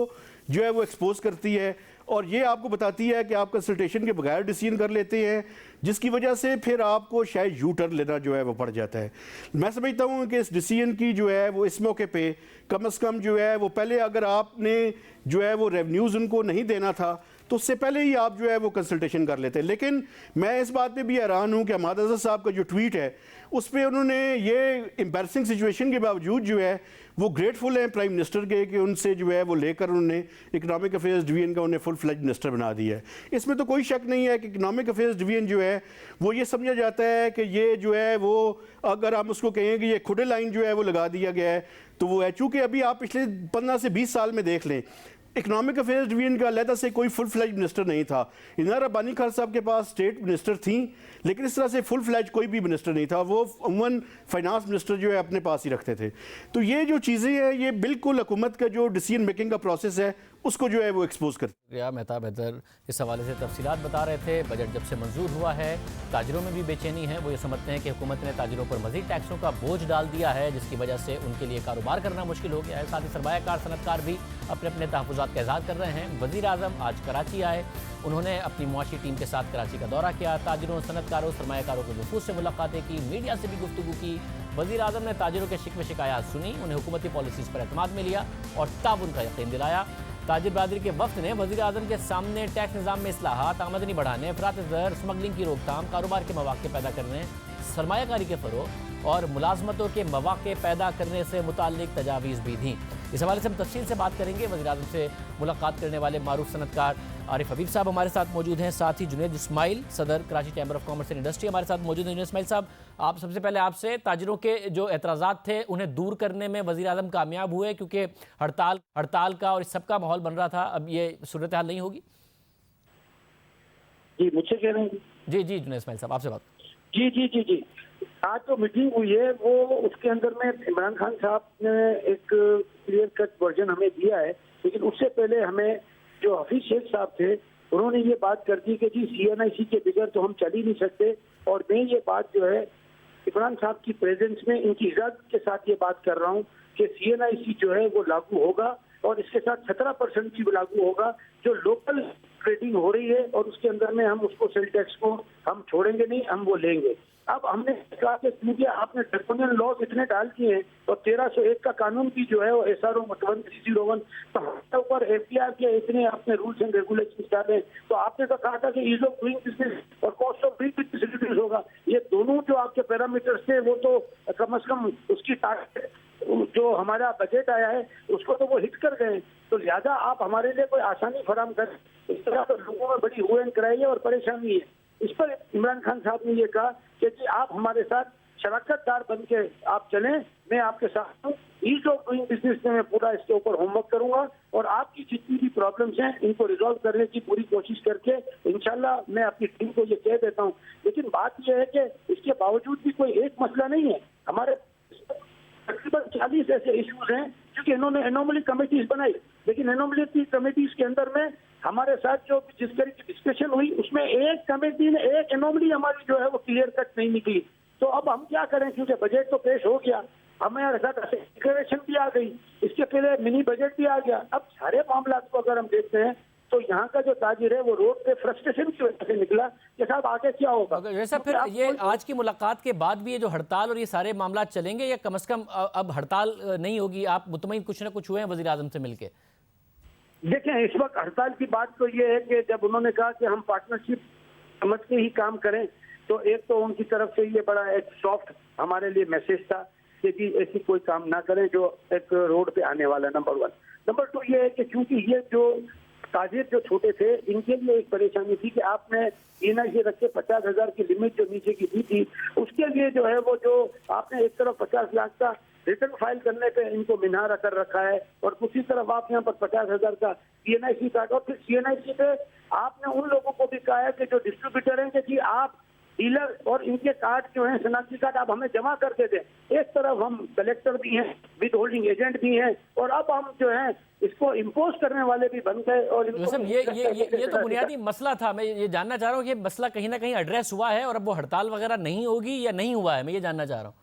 जो है वो एक्सपोज करती है। और ये आपको बताती है कि आप कंसल्टेशन के बगैर डिसीजन कर लेते हैं, जिसकी वजह से फिर आपको शायद यू टर्न लेना जो है वो पड़ जाता है। मैं समझता हूँ कि इस डिसीजन की जो है वो इस मौके पे कम से कम जो है वो पहले अगर आपने जो है वो रेवेन्यूज़ उनको नहीं देना था तो उससे पहले ही आप जो है वो कंसल्टेशन कर लेते हैं। लेकिन मैं इस बात पे भी हैरान हूँ कि हमाद अज़हर साहब का जो ट्वीट है उस पर उन्होंने ये एम्बैरसिंग सिचुएशन के बावजूद जो है वो ग्रेटफुल हैं प्राइम मिनिस्टर के कि उनसे जो है वो लेकर उन्होंने इकनॉमिक अफेयर्स डिवीजन का उन्हें फुल फ्लेज मिनिस्टर बना दिया है। इसमें तो कोई शक नहीं है कि इकनॉमिक अफेयर्स डिवीजन जो है वो ये समझा जाता है कि ये जो है वो अगर हम उसको कहें कि ये खुदे लाइन जो है वो लगा दिया गया है तो वो है। चूँकि अभी आप पिछले 15 से 20 साल में देख लें इकनॉमिक अफेयर्स डिवीजन का अलहदा से कोई फुल फ्लैज मिनिस्टर नहीं था। इनार रब्बानी खान साहब के पास स्टेट मिनिस्टर थी लेकिन इस तरह से फुल फ्लैज कोई भी मिनिस्टर नहीं था, वो अमूमन फाइनेंस मिनिस्टर जो है अपने पास ही रखते थे। तो ये जो चीज़ें हैं ये बिल्कुल हुकूमत का जो डिसीजन मेकिंग का प्रोसेस है उसको जो है वो एक्सपोज करती है। मेहताब हैदर इस हवाले से तफसीलात बता रहे थे। बजट जब से मंजूर हुआ है ताजिरों में भी बेचैनी है। वो ये समझते हैं कि हुकूमत ने ताजिरों पर मज़ीद टैक्सों का बोझ डाल दिया है जिसकी वजह से उनके लिए कारोबार करना मुश्किल हो गया है। साथ ही सरमायाकार सनतकार भी अपने अपने तहफ़्फ़ुज़ात का इज़हार कर रहे हैं। वज़ीर आज़म आज कराची आए, उन्होंने अपनी मुआशी टीम के साथ कराची का दौरा किया, ताजिरों सनतकारों सरमायाकारों के वफूद से मुलाकातें की, मीडिया से भी गुफ्तगू की। वज़ीर आज़म ने ताजिरों के शिकवे शिकायत सुनी, उन्हें हुकूमती पॉलिसीज़ पर एतमाद में लिया और ताउन का यकीन दिलाया। ताजिर बरादरी के वफ्द ने वज़ीर आज़म के सामने टैक्स निज़ाम में इस्लाहात, आमदनी बढ़ाने, अफरात ज़र, स्मगलिंग की रोकथाम, कारोबार के मौक़े पैदा करने, सरमायाकारी के फ़रोग़ और मुलाजमतों के मौक़े पैदा करने से मुताल्लिक़ तजावीज़ भी दी। इस हवाले से हम तफसील से बात करेंगे। वज़ीर आज़म से मुलाकात करने वाले मारूफ सनतकार आरिफ हबीब साहब हमारे साथ मौजूद हैं, साथ ही जुनैद इस्माइल सदर Karachi chamber of commerce and industry हमारे साथ मौजूद हैं। जुनैद इस्माइल साहब, आप सबसे पहले आपसे ताजिरों के जो एतराज़ात थे उन्हें दूर करने में वज़ीर आज़म कामयाब हुए क्योंकि हड़ताल का और इस सब का माहौल बन रहा था, अब ये सूरत हाल नहीं होगी? जी मुझसे कह रहे हैं? जी जी जुनैद इस्माइल साहब आपसे बात। जी जी जी जी आज जो मीटिंग हुई है वो उसके अंदर में इमरान खान साहब ने एक क्लियर कट वर्जन हमें दिया है, लेकिन उससे पहले हमें जो हफीज शेख साहब थे उन्होंने ये बात कर दी कि जी CNIC के बगैर तो हम चल ही नहीं सकते। और मैं ये बात जो है इमरान साहब की प्रेजेंस में इनकी इजाजत के साथ ये बात कर रहा हूँ कि CNIC जो है वो लागू होगा और इसके साथ 17% की लागू होगा जो लोकल ट्रेडिंग हो रही है और उसके अंदर में हम उसको सेल टैक्स को हम छोड़ेंगे नहीं, हम वो लेंगे। अब हमने कहा कि क्योंकि आपने ड्रैकोनियन लॉज इतने डाल दिए हैं और 1301 का कानून भी जो है वो SRO 1301 तो हमारे ऊपर FDR के इतने आपने रूल्स एंड रेगुलेशन डाले, तो आपने तो कहा था कि ईज ऑफ डूइंग बिजनेस और cost of doing business reduce होगा। ये दोनों जो आपके पैरामीटर्स थे वो तो कम से कम उसकी टारगेट जो हमारा बजट आया है उसको तो वो हिट कर गए। तो लिहाजा आप हमारे लिए कोई आसानी फराम करें। इस तरह तो लोगों में बड़ी हुए कराई है और परेशानी है। इस पर इमरान खान साहब ने ये कहा कि जी आप हमारे साथ शराकतदार बन के आप चलें, मैं आपके साथ हूँ। ईज ऑफ डूइंग बिजनेस में मैं पूरा इसके ऊपर होमवर्क करूंगा और आपकी जितनी भी प्रॉब्लम्स हैं इनको रिजॉल्व करने की पूरी कोशिश करके इंशाल्लाह मैं अपनी टीम को ये कह देता हूँ। लेकिन बात यह है कि इसके बावजूद भी कोई एक मसला नहीं है। हमारे तकरीबन 40 ऐसे इश्यूज हैं क्योंकि इन्होंने एनोमली कमेटीज बनाई, लेकिन एनोमली कमेटीज के अंदर में हमारे साथ जो जिस तरह की डिस्कशन हुई उसमें एक कमेटी ने एक एनोमली हमारी जो है वो क्लियर कट नहीं निकली। तो अब हम क्या करें क्योंकि बजट तो पेश हो गया, हमारे साथ डिक्लेरेशन भी आ गई, इसके पहले मिनी बजट भी आ गया। अब सारे मामला को अगर हम देखते हैं तो यहाँ का जो ताजिर है वो रोड पे फ्रस्ट्रेशन की वजह से निकला कि साहब आगे क्या होगा। वैसा फिर ये आज की मुलाकात के बाद भी ये जो हड़ताल और ये सारे मामला चलेंगे या कम से कम अब हड़ताल नहीं होगी? आप मुतमईन कुछ ना कुछ हुए हैं वज़ीर आज़म से मिलके? देखें इस वक्त हड़ताल की बात तो ये है कि जब उन्होंने कहा कि हम पार्टनरशिप समझ के ही काम करें तो एक तो उनकी तरफ से ये बड़ा एक सॉफ्ट हमारे लिए मैसेज था कि जी ऐसी कोई काम ना करें जो एक रोड पे आने वाला। नंबर 1। नंबर 2 ये है कि क्योंकि ये जो ताजिर जो छोटे थे इनके लिए एक परेशानी थी कि आपने CNIC रख के 50,000 की लिमिट जो नीचे की दी थी उसके लिए जो है वो जो आपने एक तरफ 50 लाख का रिटर्न फाइल करने पे इनको मिनारा कर रखा है और दूसरी तरफ आप यहाँ पर 50,000 का CNIC कार्ड और फिर CNIC पे आपने उन लोगों को भी कहा है कि जो डिस्ट्रीब्यूटर हैं कि जी आप डीलर और इनके कार्ड जो हैं शनाख्ती कार्ड आप हमें जमा करके दें। एक तरफ हम कलेक्टर भी हैं, विद होल्डिंग एजेंट भी हैं और अब हम जो है इसको इम्पोज करने वाले भी बन गए। और ये तो बुनियादी मसला था। मैं ये जानना चाह रहा हूँ कि मसला कहीं ना कहीं एड्रेस हुआ है और अब वो हड़ताल वगैरह नहीं होगी या नहीं हुआ है, मैं ये जानना चाह रहा हूँ।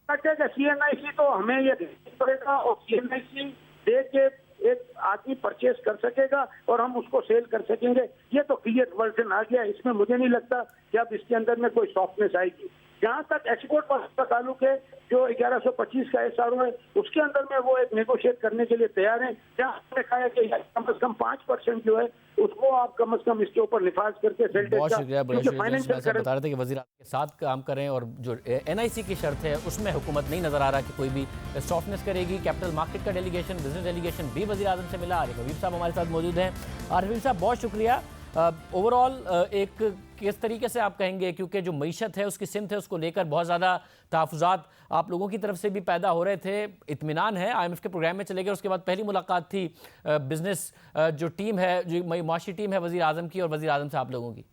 CNIC तो हमें ये पड़ेगा और CNIC दे के एक आदमी परचेस कर सकेगा और हम उसको सेल कर सकेंगे। ये तो फिएट वर्जन आ गया, इसमें मुझे नहीं लगता कि अब इसके अंदर में कोई सॉफ्टनेस आएगी। जहाँ तक एक्सपोर्ट का ताल्लुक है, जो 1125 का SRO है, उसके अंदर में वो एक नेगोशिएट करने के लिए तैयार है। जहाँ हमने कहा है कि कम से कम 5% जो है उसको आप कम से कम इसके ऊपर निफाज करके बहुत शुक्रिया बता रहे थे कि वज़ीर आज़म के साथ काम करें और जो NIC की शर्त है उसमें हुकूमत नहीं नज़र आ रहा कि कोई भी सॉफ्टनेस करेगी। कैपिटल मार्केट का डेलीगेशन, बिजनेस डेलीगेशन भी वज़ीर आज़म से मिला। आरिफ हबीब साहब हमारे साथ मौजूद हैं। आरिफ हबीब साहब बहुत शुक्रिया। ओवरऑल एक किस तरीके से आप कहेंगे, क्योंकि जो मईशत है उसकी सिमत है उसको लेकर बहुत ज़्यादा तहफ़्फ़ुज़ात आप लोगों की तरफ से भी पैदा हो रहे थे, इत्मीनान है, IMF के प्रोग्राम में चले गए, उसके बाद पहली मुलाकात थी बिज़नेस जो टीम है, जो माशी टीम है वज़ीर आज़म की और वज़ीर आज़म से आप लोगों की?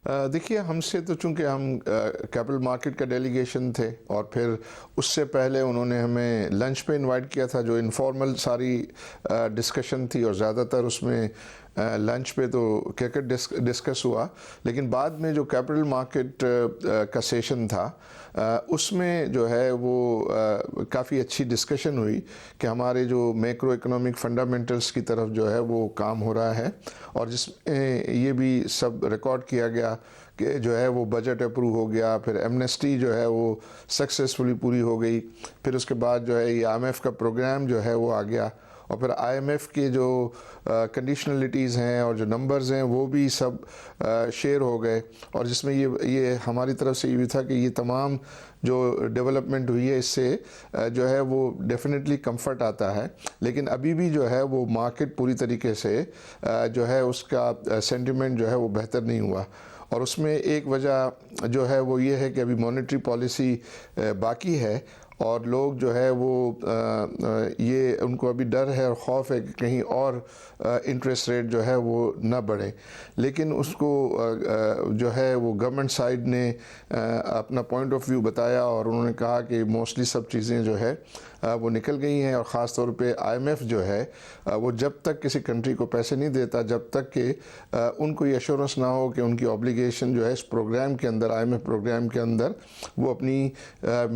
देखिए, हमसे तो चूंकि हम कैपिटल मार्केट का डेलीगेशन थे और फिर उससे पहले उन्होंने हमें लंच पे इनवाइट किया था, जो इनफॉर्मल सारी डिस्कशन थी और ज़्यादातर उसमें लंच पे तो क्रिकेट डिस्कस हुआ। लेकिन बाद में जो कैपिटल मार्केट का सेशन था उसमें जो है वो काफ़ी अच्छी डिस्कशन हुई कि हमारे जो मैक्रो इकोनॉमिक फंडामेंटल्स की तरफ जो है वो काम हो रहा है, और जिसमें ये भी सब रिकॉर्ड किया गया कि जो है वो बजट अप्रूव हो गया, फिर एमनेस्टी जो है वो सक्सेसफुली पूरी हो गई, फिर उसके बाद जो है ये IMF का प्रोग्राम जो है वो आ गया, और फिर IMF के जो कंडीशनलिटीज़ हैं और जो नंबर्स हैं वो भी सब शेयर हो गए, और जिसमें ये हमारी तरफ से ये भी था कि ये तमाम जो डेवलपमेंट हुई है इससे जो है वो डेफिनेटली कंफर्ट आता है। लेकिन अभी भी जो है वो मार्केट पूरी तरीके से जो है उसका सेंटिमेंट जो है वो बेहतर नहीं हुआ, और उसमें एक वजह जो है वो ये है कि अभी मॉनेटरी पॉलिसी बाकी है और लोग जो है वो ये उनको अभी डर है और ख़ौफ है कि कहीं और इंटरेस्ट रेट जो है वो ना बढ़े। लेकिन उसको जो है वो गवर्नमेंट साइड ने अपना पॉइंट ऑफ व्यू बताया और उन्होंने कहा कि मोस्टली सब चीज़ें जो है वो निकल गई हैं, और ख़ास तौर पे IMF जो है वो जब तक किसी कंट्री को पैसे नहीं देता जब तक कि उनको ये एश्योरेंस ना हो कि उनकी ऑब्लिगेशन जो है इस प्रोग्राम के अंदर, IMF प्रोग्राम के अंदर वो अपनी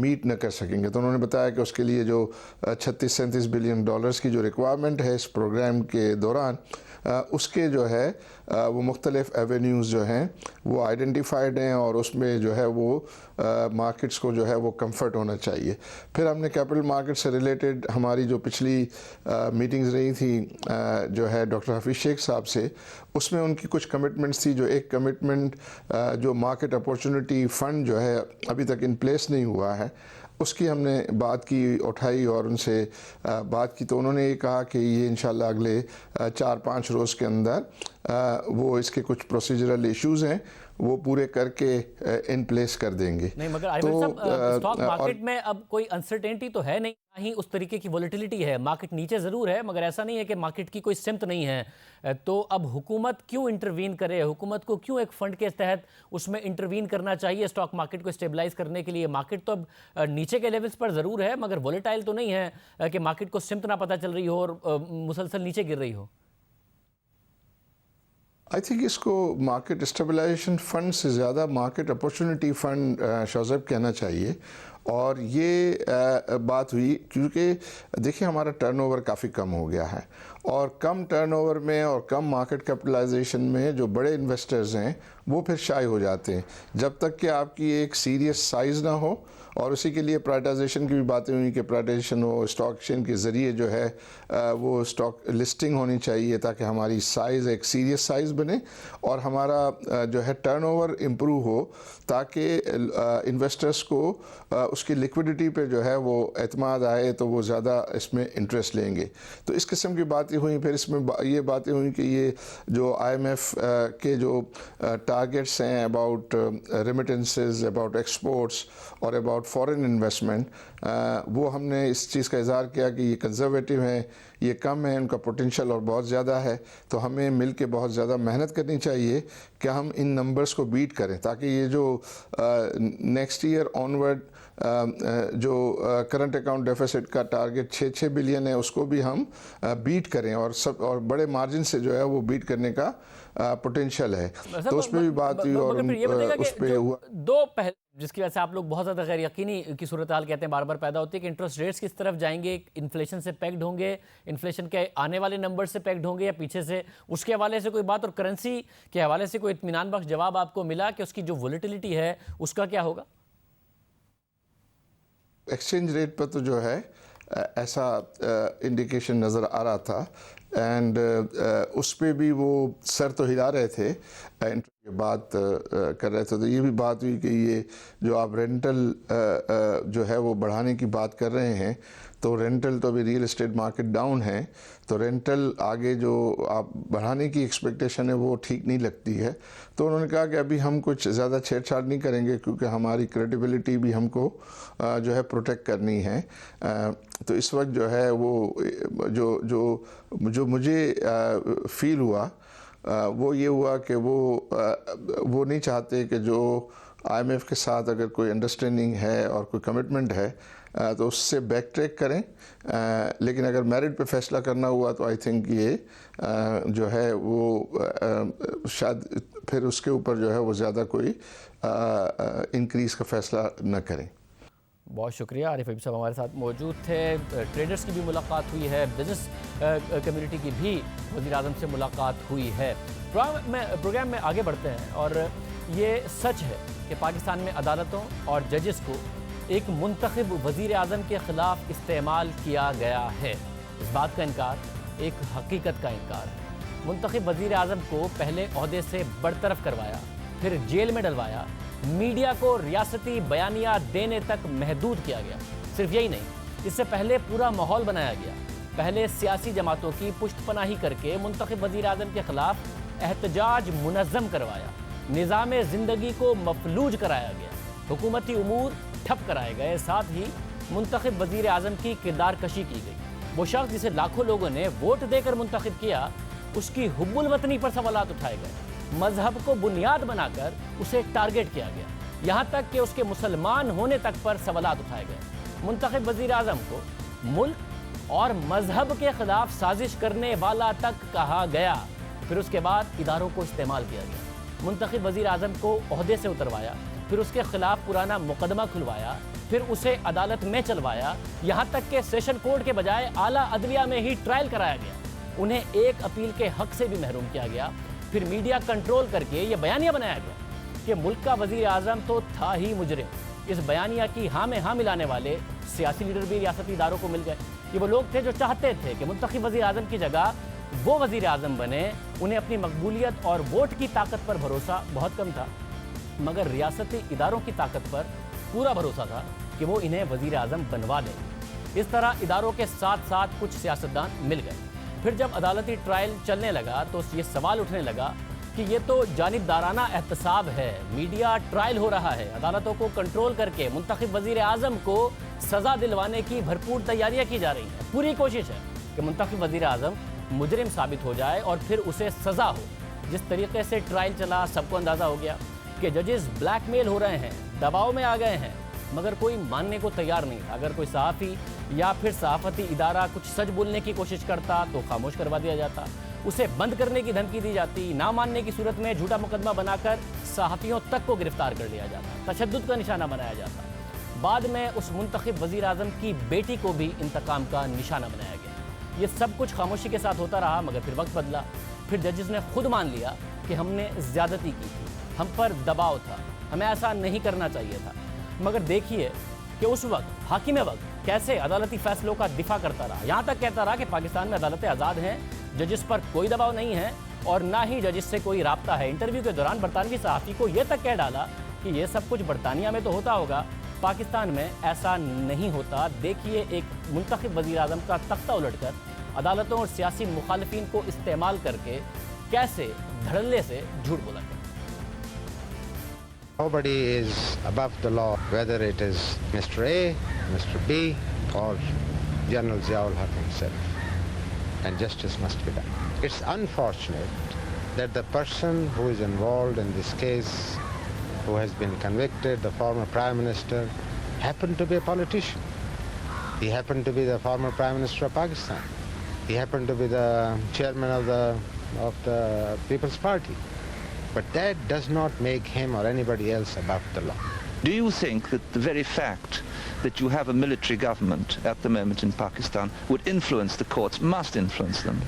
मीट न कर सकेंगे। तो उन्होंने बताया कि उसके लिए जो 36-37 बिलियन डॉलर्स की जो रिक्वायरमेंट है इस प्रोग्राम के दौरान उसके जो है वो मुख्तलिफ एवेन्यूज़ जो हैं वो आइडेंटिफाइड हैं, और उसमें जो है वो मार्केट्स को जो है वो कंफर्ट होना चाहिए। फिर हमने कैपिटल मार्केट से रिलेटेड हमारी जो पिछली मीटिंग्स रही थी जो है डॉक्टर हफीज़ शेख साहब से, उसमें उनकी कुछ कमिटमेंट्स थी। जो एक कमिटमेंट जो मार्केट अपॉर्चुनिटी फ़ंड जो है अभी तक इन प्लेस नहीं हुआ है, उसकी हमने बात की, उठाई और उनसे बात की, तो उन्होंने ये कहा कि ये इंशाल्लाह अगले 4-5 रोज़ के अंदर वो इसके कुछ प्रोसीजरल इश्यूज़ हैं वो पूरे करके इन प्लेस कर देंगे। नहीं, मगर आरिफ साहब स्टॉक मार्केट में अब कोई अनसर्टेनिटी तो है नहीं, ही उस तरीके की वॉलेटिलिटी है। मार्केट नीचे ज़रूर है मगर ऐसा नहीं है कि मार्केट की कोई सिमत नहीं है। तो अब हुकूमत क्यों इंटरवीन करे, हुकूमत को क्यों एक फ़ंड के तहत उसमें इंटरवीन करना चाहिए स्टॉक मार्केट को स्टेबलाइज करने के लिए? मार्केट तो अब नीचे के लेवल्स पर ज़रूर है मगर वॉलेटाइल तो नहीं है कि मार्केट को सिमत ना पता चल रही हो और मुसलसल नीचे गिर रही हो। आई थिंक इसको मार्केट स्टेबलाइजेशन फ़ंड से ज़्यादा मार्केट अपॉर्चुनिटी फ़ंड शाहज़ेब कहना चाहिए। और ये बात हुई क्योंकि देखिए हमारा टर्नओवर काफ़ी कम हो गया है, और कम टर्नओवर में और कम मार्केट कैपिटलाइजेशन में जो बड़े इन्वेस्टर्स हैं वो फिर शाय हो जाते हैं जब तक कि आपकी एक सीरियस साइज़ ना हो। और उसी के लिए प्राइवेटाइजेशन की भी बातें हुई कि प्राइवेटाइजेशन हो, स्टॉक एक्सचेंज के ज़रिए जो है वो स्टॉक लिस्टिंग होनी चाहिए ताकि हमारी साइज़ एक सीरियस साइज़ बने और हमारा जो है टर्नओवर इम्प्रूव हो, ताकि इन्वेस्टर्स को उसकी लिक्विडिटी पे जो है वो एतमाद आए तो वो ज़्यादा इसमें इंटरेस्ट लेंगे। तो इस किस्म की बातें हुई। फिर इसमें ये बातें हुई कि ये जो IMF के जो टारगेट्स हैं अबाउट रेमिटेंसेस, अबाउट एक्सपोर्ट्स और अबाउट फॉरेन इन्वेस्टमेंट, वो हमने इस चीज़ का इज़हार किया कि ये कंजर्वेटिव हैं, ये कम है, उनका पोटेंशियल और बहुत ज़्यादा है। तो हमें मिल के बहुत ज़्यादा मेहनत करनी चाहिए कि हम इन नंबर्स को बीट करें ताकि ये जो नेक्स्ट ईयर ऑनवर्ड जो करंट अकाउंट डेफिसिट का टारगेट 6 बिलियन है उसको भी हम बीट करें और बड़े मार्जिन से जो है वो बीट करने का पोटेंशियल है। तो उस पर भी बात हुई और उस पर हुआ दो पहले जिसकी वजह से आप लोग बहुत ज़्यादा गैर यकीनी की सूरत हाल कहते हैं बार बार पैदा होती है कि इंटरेस्ट रेट्स किस तरफ जाएंगे, इन्फ्लेशन से पैक्ड होंगे, इन्फ्लेशन के आने वाले नंबर से पैक्ड होंगे या पीछे से, उसके हवाले से कोई बात और करेंसी के हवाले से कोई इत्मीनान बख्श जवाब आपको मिला कि उसकी जो वोलेटिलिटी है उसका क्या होगा? एक्सचेंज रेट पर तो जो है ऐसा इंडिकेशन नज़र आ रहा था एंड उस पर भी वो सर तो हिला रहे थे, बात कर रहे थे। तो ये भी बात हुई कि ये जो आप रेंटल जो है वो बढ़ाने की बात कर रहे हैं, तो रेंटल तो अभी रियल एस्टेट मार्केट डाउन है, तो रेंटल आगे जो आप बढ़ाने की एक्सपेक्टेशन है वो ठीक नहीं लगती है। तो उन्होंने कहा कि अभी हम कुछ ज़्यादा छेड़छाड़ नहीं करेंगे क्योंकि हमारी क्रेडिबिलिटी भी हमको जो है प्रोटेक्ट करनी है। तो इस वक्त जो है वो जो मुझे फील हुआ वो ये हुआ कि वो नहीं चाहते कि जो IMF के साथ अगर कोई अंडरस्टैंडिंग है और कोई कमिटमेंट है तो उससे बैक ट्रैक करें, लेकिन अगर मेरिट पे फैसला करना हुआ तो आई थिंक ये जो है वो शायद फिर उसके ऊपर जो है वो ज़्यादा कोई इंक्रीज़ का फैसला न करें। बहुत शुक्रिया। आरिफ हबीब साहब हमारे साथ मौजूद थे। ट्रेडर्स की भी मुलाकात हुई है, बिजनेस कम्युनिटी की भी वज़ीर-ए-आज़म से मुलाकात हुई है। प्रोग्राम में आगे बढ़ते हैं और ये सच है कि पाकिस्तान में अदालतों और जजेस को एक मुंतखब वज़ीर-ए-आज़म के ख़िलाफ़ इस्तेमाल किया गया है। इस बात का इनकार एक हकीकत का इनकार है। मुंतखब वज़ीर-ए-आज़म को पहले ओहदे से बरतरफ करवाया, फिर जेल में डलवाया, मीडिया को रियासती बयानिया देने तक महदूद किया गया। सिर्फ यही नहीं, इससे पहले पूरा माहौल बनाया गया। पहले सियासी जमातों की पुष्टपनाही करके मुंतखब वज़ीर-ए-आज़म के ख़िलाफ़ एहतजाज मुनज़्ज़म करवाया, निज़ाम ज़िंदगी को मफलूज कराया गया, हुकूमती उमूर ठप कराए गए, साथ ही मुंतखब वज़ीर-ए-आज़म की किरदार कशी की गई। वो शख्स जिसे लाखों लोगों ने वोट देकर मुंतखब किया, उसकी हुब्बुल वतनी पर सवालात उठाए गए, मजहब को बुनियाद बनाकर उसे टारगेट किया गया, यहाँ तक कि उसके मुसलमान होने तक पर सवालात उठाए गए। मुंतखब वज़ीर-ए-आज़म को मुल्क और मजहब के खिलाफ साजिश करने वाला तक कहा गया। फिर उसके बाद इदारों को इस्तेमाल किया गया। मुंतखब वज़ीर-ए-आज़म को ओहदे से उतरवाया, फिर उसके खिलाफ पुराना मुकदमा खुलवाया, फिर उसे अदालत में चलवाया, यहाँ तक कि सेशन कोर्ट के बजाय आला अदलिया में ही ट्रायल कराया गया। उन्हें एक अपील के हक से भी महरूम किया गया। फिर मीडिया कंट्रोल करके ये बयानिया बनाया गया कि मुल्क का वज़ीर-ए-आज़म तो था ही मुजरिम। इस बयानिया की हाँ में हाँ मिलाने वाले सियासी लीडर भी रियासती इदारों को मिल गए। ये वो लोग थे जो चाहते थे कि मुंतखब वज़ीर-ए-आज़म की जगह वो वज़ीर-ए-आज़म बने। उन्हें अपनी मकबूलियत और वोट की ताकत पर भरोसा बहुत कम था, मगर रियासती इदारों की ताकत पर पूरा भरोसा था कि वो इन्हें वज़ीर-ए-आज़म बनवा देंगे। इस तरह इदारों के साथ साथ कुछ सियासतदान मिल गए। फिर जब अदालती ट्रायल चलने लगा तो ये सवाल उठने लगा कि ये तो जानिबदाराना एहतसाब है, मीडिया ट्रायल हो रहा है, अदालतों को कंट्रोल करके मुंतखब वज़ीर-ए-आज़म को सज़ा दिलवाने की भरपूर तैयारियां की जा रही हैं। पूरी कोशिश है कि मुंतखब वज़ीर-ए-आज़म मुजरिम साबित हो जाए और फिर उसे सज़ा हो। जिस तरीके से ट्रायल चला सबको अंदाज़ा हो गया कि जजेस ब्लैकमेल हो रहे हैं, दबाव में आ गए हैं, मगर कोई मानने को तैयार नहीं था। अगर कोई सहाफ़ी या फिर सहाफ़ती इदारा कुछ सच बोलने की कोशिश करता तो खामोश करवा दिया जाता, उसे बंद करने की धमकी दी जाती, ना मानने की सूरत में झूठा मुकदमा बनाकर सहाफ़ियों तक को गिरफ्तार कर लिया जाता, तशद्दुद का निशाना बनाया जाता। बाद में उस मुंतखब वज़ीर-ए-आज़म की बेटी को भी इंतकाम का निशाना बनाया गया। ये सब कुछ खामोशी के साथ होता रहा, मगर फिर वक्त बदला। फिर जजेस ने खुद मान लिया कि हमने ज़्यादती की थी, हम पर दबाव था, हमें ऐसा नहीं करना चाहिए था। मगर देखिए कि उस वक्त हाकिम वक्त कैसे अदालती फैसलों का दिफा करता रहा, यहाँ तक कहता रहा कि पाकिस्तान में अदालतें आज़ाद हैं, जजेस पर कोई दबाव नहीं है और ना ही जजेस से कोई राब्ता है। इंटरव्यू के दौरान बरतानवी सहाफ़ी को यह तक कह डाला कि ये सब कुछ बरतानिया में तो होता होगा, पाकिस्तान में ऐसा नहीं होता। देखिए एक मुंतखब वज़ीर-ए-आज़म का तख्ता उलटकर अदालतों और सियासी मुखालिफिन को इस्तेमाल करके कैसे धड़ल्ले से झूठ बोला गया। Nobody is above the law, whether it is Mr. A, Mr. B, or General Ziaul Haq himself, and justice must be done. It's unfortunate that the person who is involved in this case, who has been convicted, the former Prime Minister, happened to be a politician. He happened to be the former Prime Minister of Pakistan. He happened to be the chairman of the People's Party. But that does not make him or anybody else above the law. Do you think that the very fact that you have a military government at the moment in Pakistan would influence the courts, must influence them?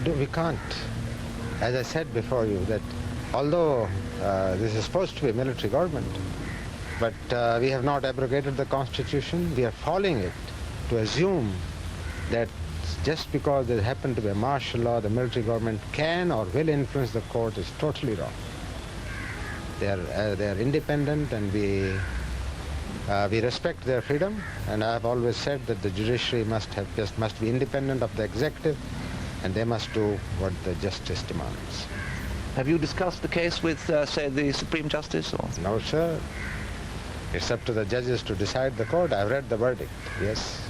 We can't. As I said before you, that although this is supposed to be a military government, but we have not abrogated the constitution, we are following it to assume that just because there happened to be a martial law, the military government can or will influence the court is totally wrong. They are independent, and we respect their freedom. And I have always said that the judiciary must be independent of the executive, and they must do what the justice demands. Have you discussed the case with, say, the Supreme Justice? Or? No, sir. It's up to the judges to decide the court. I've read the verdict, yes.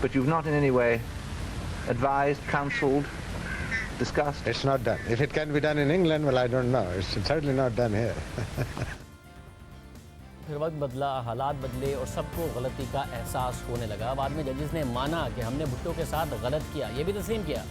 But you've not in any way advised, counseled, discussed? It's not done. If it can be done in England, well, I don't know. It's certainly not done here. फिर वक्त बदला, हालात बदले और सबको गलती का एहसास होने लगा। बाद में जजेस ने माना कि हमने भुट्टो के साथ गलत किया। ये भी तस्लीम किया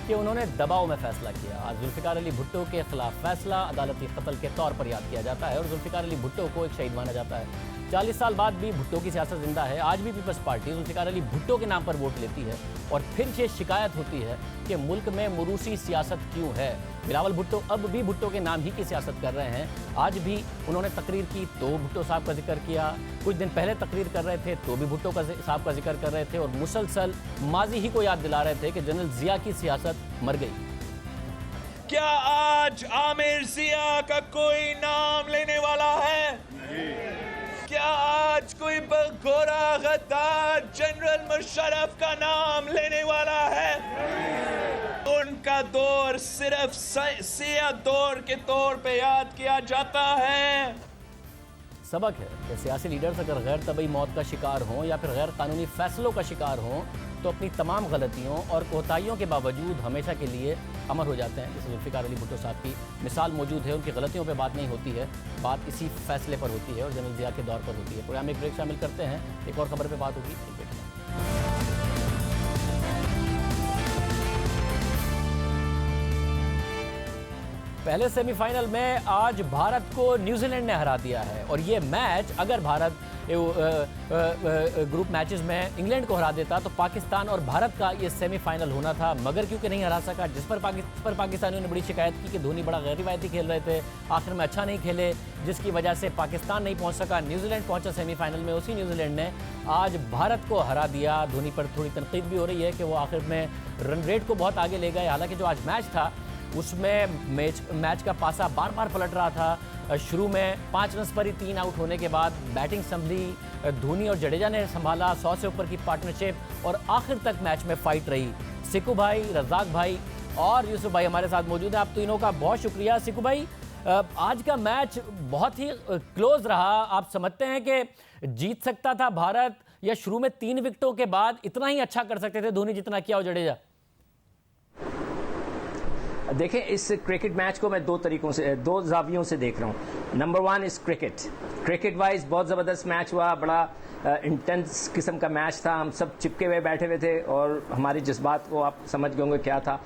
कि उन्होंने दबाव में फैसला किया। आज जुल्फ़िकार अली भुट्टो के खिलाफ फैसला अदालती कत्ल के तौर पर याद किया जाता है और जुल्फ़िकार अली भुट्टो को एक शहीद माना जाता है। 40 साल बाद भी भुट्टो की सियासत जिंदा है। आज भी पीपल्स पार्टी जुल्फ़िकार अली भुट्टो के नाम पर वोट लेती है और फिर ये शिकायत होती है कि मुल्क में मुरूसी सियासत क्यों है। बिलावल भुट्टो अब भी भुट्टो के नाम ही की सियासत कर रहे हैं। आज भी उन्होंने तकरीर की तो भुट्टो साहब का जिक्र किया, कुछ दिन पहले तकरीर कर रहे थे तो भी भुट्टो साहब का जिक्र कर रहे थे और मुसलसल माजी ही को याद दिला रहे थे कि जनरल जिया की सियासत मर गई। क्या आज आमिर जिया का कोई नाम लेने वाला है? क्या आज कोई बगोरा गद्दार जनरल मुशर्रफ का नाम लेने वाला है? उनका दौर सिर्फ सिया दौर के तौर पे याद किया जाता है। सबक है कि सियासी लीडर्स अगर गैर तबई मौत का शिकार हों या फिर गैर कानूनी फैसलों का शिकार हों तो अपनी तमाम गलतियों और कोताहियों के बावजूद हमेशा के लिए अमर हो जाते हैं। जैसे जुल्फ़िकार अली भुट्टो साहब की मिसाल मौजूद है। उनकी गलतियों पे बात नहीं होती है, बात इसी फैसले पर होती है और जनरल जिया के दौर पर होती है। प्रोग्राम एक ब्रेक शामिल करते हैं, एक और खबर पे बात होगी। पहले सेमीफाइनल में आज भारत को न्यूजीलैंड ने हरा दिया है और ये मैच अगर भारत ग्रुप मैचेस में इंग्लैंड को हरा देता तो पाकिस्तान और भारत का ये सेमीफाइनल होना था, मगर क्योंकि नहीं हरा सका, जिस पर पाकिस्तानियों ने बड़ी शिकायत की कि धोनी बड़ा गैर रिवायती खेल रहे थे, आखिर में अच्छा नहीं खेले, जिसकी वजह से पाकिस्तान नहीं पहुंच सका। न्यूजीलैंड पहुंचा सेमीफाइनल में, उसी न्यूजीलैंड ने आज भारत को हरा दिया। धोनी पर थोड़ी तनकीद भी हो रही है कि वो आखिर में रन रेट को बहुत आगे ले गए। हालांकि जो आज मैच था उसमें मैच का पासा बार बार पलट रहा था। शुरू में 5 रन पर ही 3 आउट होने के बाद बैटिंग संभली, धोनी और जडेजा ने संभाला 100 से ऊपर की पार्टनरशिप और आखिर तक मैच में फाइट रही। सिकू भाई, रज़ाक भाई और यूसुफ भाई हमारे साथ मौजूद हैं। आप तीनों का बहुत शुक्रिया। सिकू भाई, आज का मैच बहुत ही क्लोज रहा। आप समझते हैं कि जीत सकता था भारत या शुरू में 3 विकेटों के बाद इतना ही अच्छा कर सकते थे धोनी जितना किया और जडेजा? देखें, इस क्रिकेट मैच को मैं 2 तरीकों से, 2 जावियों से देख रहा हूँ। नंबर 1 इस क्रिकेट वाइज बहुत ज़बरदस्त मैच हुआ, बड़ा इंटेंस किस्म का मैच था। हम सब चिपके हुए बैठे हुए थे और हमारे जज्बात को आप समझ गए होंगे क्या था।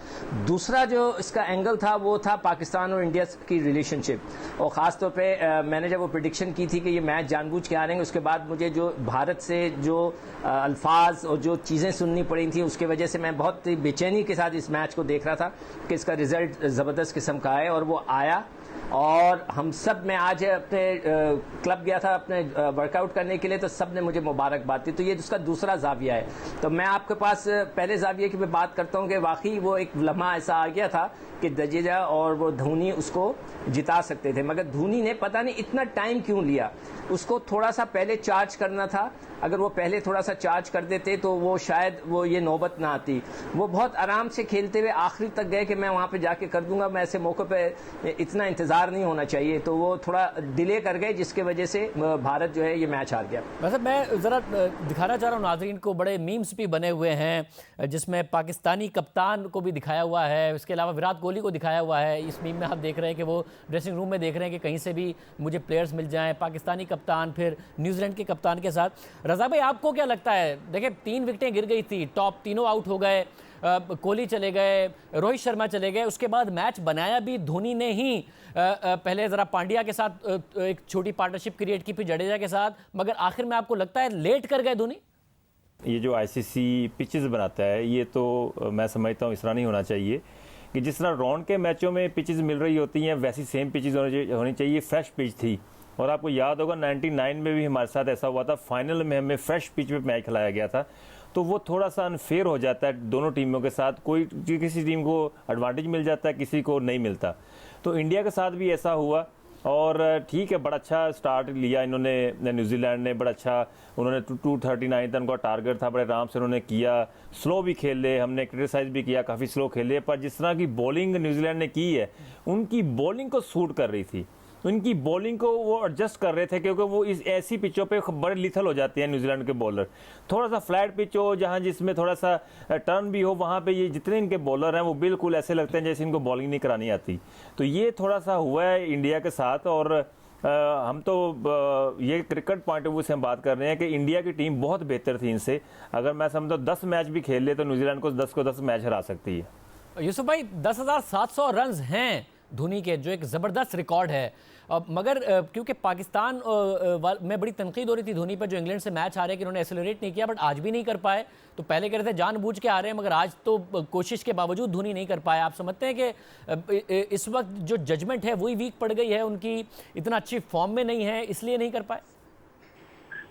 दूसरा जो इसका एंगल था वो था पाकिस्तान और इंडिया की रिलेशनशिप, और ख़ास तौर पे मैंने जब वो प्रेडिक्शन की थी कि ये मैच जानबूझ के हारेंगे, उसके बाद मुझे जो भारत से जो अल्फाज और जो चीज़ें सुननी पड़ी थी उसकी वजह से मैं बहुत बेचैनी के साथ इस मैच को देख रहा था कि इसका रिजल्ट ज़बरदस्त किस्म का है और वो आया। और हम सब, मैं आज अपने क्लब गया था अपने वर्कआउट करने के लिए, तो सब ने मुझे मुबारकबाद दी। तो ये उसका दूसरा जाविया है। तो मैं आपके पास पहले जाविये की मैं बात करता हूँ कि वाकई वो एक लम्हा ऐसा आ गया था कि जडेजा और वो धोनी उसको जिता सकते थे, मगर धोनी ने पता नहीं इतना टाइम क्यों लिया। उसको थोड़ा सा पहले चार्ज करना था। अगर वो पहले थोड़ा सा चार्ज कर देते तो वो शायद वो ये नौबत ना आती। वो बहुत आराम से खेलते हुए आखिरी तक गए कि मैं वहाँ पे जाके कर दूंगा। मैं ऐसे मौके पे इतना इंतजार नहीं होना चाहिए, तो वो थोड़ा डिले कर गए, जिसके वजह से भारत जो है ये मैच हार गया। वैसे मैं ज़रा दिखाना चाह रहा हूँ नाज़रीन को, बड़े मीम्स भी बने हुए हैं जिसमें पाकिस्तानी कप्तान को भी दिखाया हुआ है, उसके अलावा विराट कोहली को दिखाया हुआ है। इस मीम में आप देख रहे हैं कि वो ड्रेसिंग रूम में देख रहे हैं कि कहीं से भी मुझे प्लेयर्स मिल जाएं, पाकिस्तानी कप्तान फिर न्यूजीलैंड के कप्तान के साथ। रज़ा भाई, आपको क्या लगता है? देखिए 3 विकेटें गिर गई थी, टॉप तीनों आउट हो गए, कोहली चले गए, रोहित शर्मा चले गए, उसके बाद मैच बनाया भी धोनी ने ही। पहले ज़रा पांड्या के साथ एक छोटी पार्टनरशिप क्रिएट की, फिर जडेजा के साथ, मगर आखिर में आपको लगता है लेट कर गए धोनी? ये जो आईसीसी पिचेस बनाता है, ये तो मैं समझता हूँ इस तरह नहीं होना चाहिए कि जिस तरह राउंड के मैचों में पिचेस मिल रही होती हैं वैसी सेम पिचेस होनी चाहिए। फ्रेश पिच थी, और आपको याद होगा 99 में भी हमारे साथ ऐसा हुआ था, फाइनल में हमें फ्रेश पिच पे मैच खिलाया गया था। तो वो थोड़ा सा अनफेयर हो जाता है दोनों टीमों के साथ, किसी टीम को एडवांटेज मिल जाता है, किसी को नहीं मिलता। तो इंडिया के साथ भी ऐसा हुआ, और ठीक है, बड़ा अच्छा स्टार्ट लिया इन्होंने, न्यूजीलैंड ने बड़ा अच्छा, उन्होंने 239 तक उनका टारगेट था, बड़े आराम से उन्होंने किया, स्लो भी खेले, हमने क्रिटिसाइज भी किया, काफ़ी स्लो खेले, पर जिस तरह की बॉलिंग न्यूजीलैंड ने की है, उनकी बॉलिंग को सूट कर रही थी, उनकी बॉलिंग को वो एडजस्ट कर रहे थे, क्योंकि वो इस ऐसी पिचों पे बड़े लिथल हो जाते हैं न्यूजीलैंड के बॉलर। थोड़ा सा फ्लैट पिच हो, जहां जिसमें थोड़ा सा टर्न भी हो, वहां पे ये जितने इनके बॉलर हैं वो बिल्कुल ऐसे लगते हैं जैसे इनको बॉलिंग नहीं करानी आती। तो ये थोड़ा सा हुआ है इंडिया के साथ, और हम तो ये क्रिकेट पॉइंट ऑफ व्यू से हम बात कर रहे हैं कि इंडिया की टीम बहुत बेहतर थी इनसे। अगर मैं समझता हूँ 10 मैच भी खेल ले तो न्यूजीलैंड को 10 मैच हरा सकती है। यूसुफ भाई, 10,700 रन हैं धोनी के, जो एक ज़बरदस्त रिकॉर्ड है, मगर क्योंकि पाकिस्तान में बड़ी तनकीद हो रही थी धोनी पर, जो इंग्लैंड से मैच हारे कि उन्होंने एक्सेलरेट नहीं किया, बट आज भी नहीं कर पाए। तो पहले कह रहे थे जानबूझ के आ रहे हैं, मगर आज तो कोशिश के बावजूद धोनी नहीं कर पाए। आप समझते हैं कि इस वक्त जो जजमेंट है वही वीक पड़ गई है, उनकी इतना अच्छी फॉर्म में नहीं है, इसलिए नहीं कर पाए?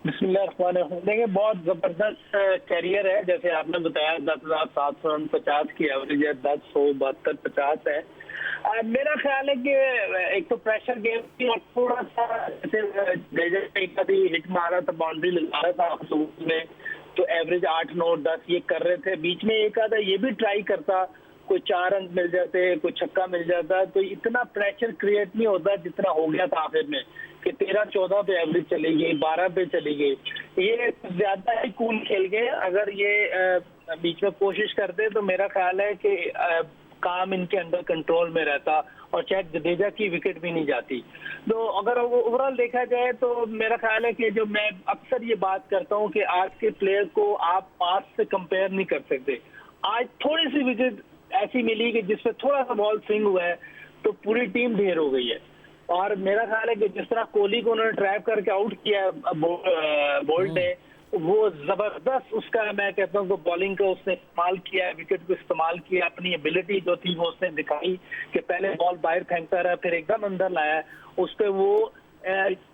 बिस्मिल्लाहिर्रहमानिर्रहीम। देखिए, बहुत जबरदस्त कैरियर है, जैसे आपने बताया 10,700 रन, 50 की एवरेज है, 10, 100, 72, 50 है। मेरा ख्याल है कि एक तो प्रेशर गेम थी, और थोड़ा सा जैसे एक आधी हिट मारा था, बाउंड्री लगा रहा था में, तो एवरेज 8, 9, 10 ये कर रहे थे। बीच में एक आधा ये भी ट्राई करता, कोई 4 रन मिल जाते, कोई छक्का मिल जाता, तो इतना प्रेशर क्रिएट नहीं होता जितना हो गया था आखिर में, कि 13-14 पे एवरेज चली गई, 12 पे चली गई। ये ज्यादा ही कूल खेल गए। अगर ये बीच में कोशिश करते तो मेरा ख्याल है कि काम इनके अंडर कंट्रोल में रहता, और शायद जडेजा की विकेट भी नहीं जाती। तो अगर ओवरऑल देखा जाए तो मेरा ख्याल है कि जो मैं अक्सर ये बात करता हूँ कि आज के प्लेयर को आप पास्ट से कंपेयर नहीं कर सकते। आज थोड़ी सी विकेट ऐसी मिली कि जिसपे थोड़ा सा बॉल स्विंग हुआ है तो पूरी टीम ढेर हो गई है। और मेरा ख्याल है कि जिस तरह कोहली को उन्होंने ट्रैप करके आउट किया बोल्ट ने, वो जबरदस्त, उसका मैं कहता हूँ बॉलिंग का उसने इस्तेमाल किया, विकेट को इस्तेमाल किया, अपनी एबिलिटी जो थी वो उसने दिखाई कि पहले बॉल बाहर फेंकता रहा, फिर एकदम अंदर लाया। उस पर वो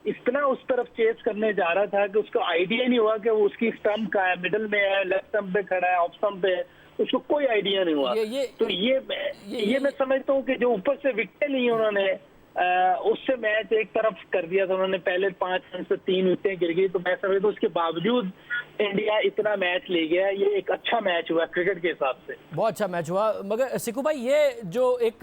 इतना उस तरफ चेस करने जा रहा था कि उसको आइडिया नहीं हुआ कि वो उसकी स्टंप का है, मिडिल में है, लेफ्ट स्टंप पे खड़ा है, ऑफ स्टंप पे है, उसको कोई आइडिया नहीं हुआ। तो ये मैं समझता हूँ कि जो ऊपर से विकेट ली उन्होंने, उससे मैच एक तरफ कर दिया था उन्होंने। पहले 5 रन से 3 विकेटें गिर गई, तो मैं समझता हूँ उसके बावजूद इंडिया इतना मैच ले गया। ये एक अच्छा मैच हुआ क्रिकेट के हिसाब से, बहुत अच्छा मैच हुआ। मगर सिकू भाई, ये जो एक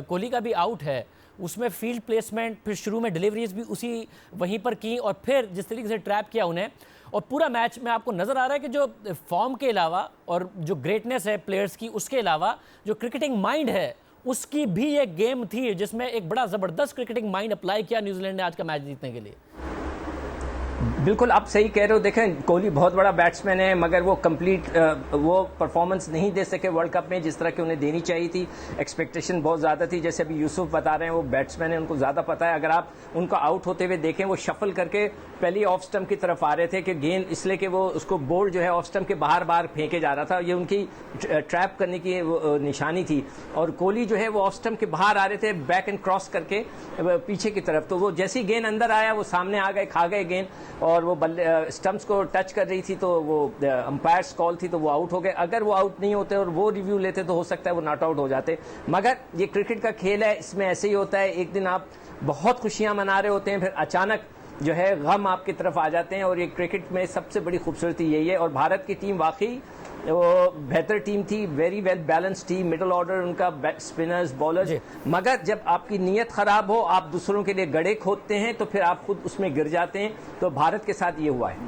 कोहली का भी आउट है, उसमें फील्ड प्लेसमेंट, फिर शुरू में डिलीवरीज भी उसी वहीं पर की, और फिर जिस तरीके से ट्रैप किया उन्हें, और पूरा मैच में आपको नज़र आ रहा है कि जो फॉर्म के अलावा और जो ग्रेटनेस है प्लेयर्स की, उसके अलावा जो क्रिकेटिंग माइंड है उसकी भी एक गेम थी, जिसमें एक बड़ा ज़बरदस्त क्रिकेटिंग माइंड अप्लाई किया न्यूजीलैंड ने आज का मैच जीतने के लिए। बिल्कुल आप सही कह रहे हो। देखें, कोहली बहुत बड़ा बैट्समैन है, मगर वो कंप्लीट वो परफॉर्मेंस नहीं दे सके वर्ल्ड कप में जिस तरह की उन्हें देनी चाहिए थी। एक्सपेक्टेशन बहुत ज़्यादा थी। जैसे अभी यूसुफ बता रहे हैं, वो बैट्समैन है, उनको ज़्यादा पता है। अगर आप उनको आउट होते हुए देखें, वो शफल करके पहले ऑफ स्टंप की तरफ आ रहे थे कि गेंद, इसलिए कि वो उसको बोल्ड जो है ऑफ स्टंप के बाहर फेंके जा रहा था। ये उनकी ट्रैप करने की निशानी थी। और कोहली जो है वो ऑफ स्टंप के बाहर आ रहे थे, बैक एंड क्रॉस करके पीछे की तरफ। तो वो जैसी गेंद अंदर आया, वो सामने आ गए, खा गए गेंद, और वो स्टंप्स को टच कर रही थी, तो वो अंपायर्स कॉल थी, तो वो आउट हो गए। अगर वो आउट नहीं होते और वो रिव्यू लेते तो हो सकता है वो नॉट आउट हो जाते। मगर ये क्रिकेट का खेल है, इसमें ऐसे ही होता है। एक दिन आप बहुत खुशियां मना रहे होते हैं, फिर अचानक जो है गम आपकी तरफ आ जाते हैं, और ये क्रिकेट में सबसे बड़ी खूबसूरती यही है। और भारत की टीम वाकई वो बेहतर टीम थी, very well balance team, middle order उनका, स्पिनर्स, बॉलर्स, मगर जब आपकी नीयत खराब हो, आप दूसरों के लिए गड़े खोदते हैं तो फिर आप खुद उसमें गिर जाते हैं। तो भारत के साथ ये हुआ है।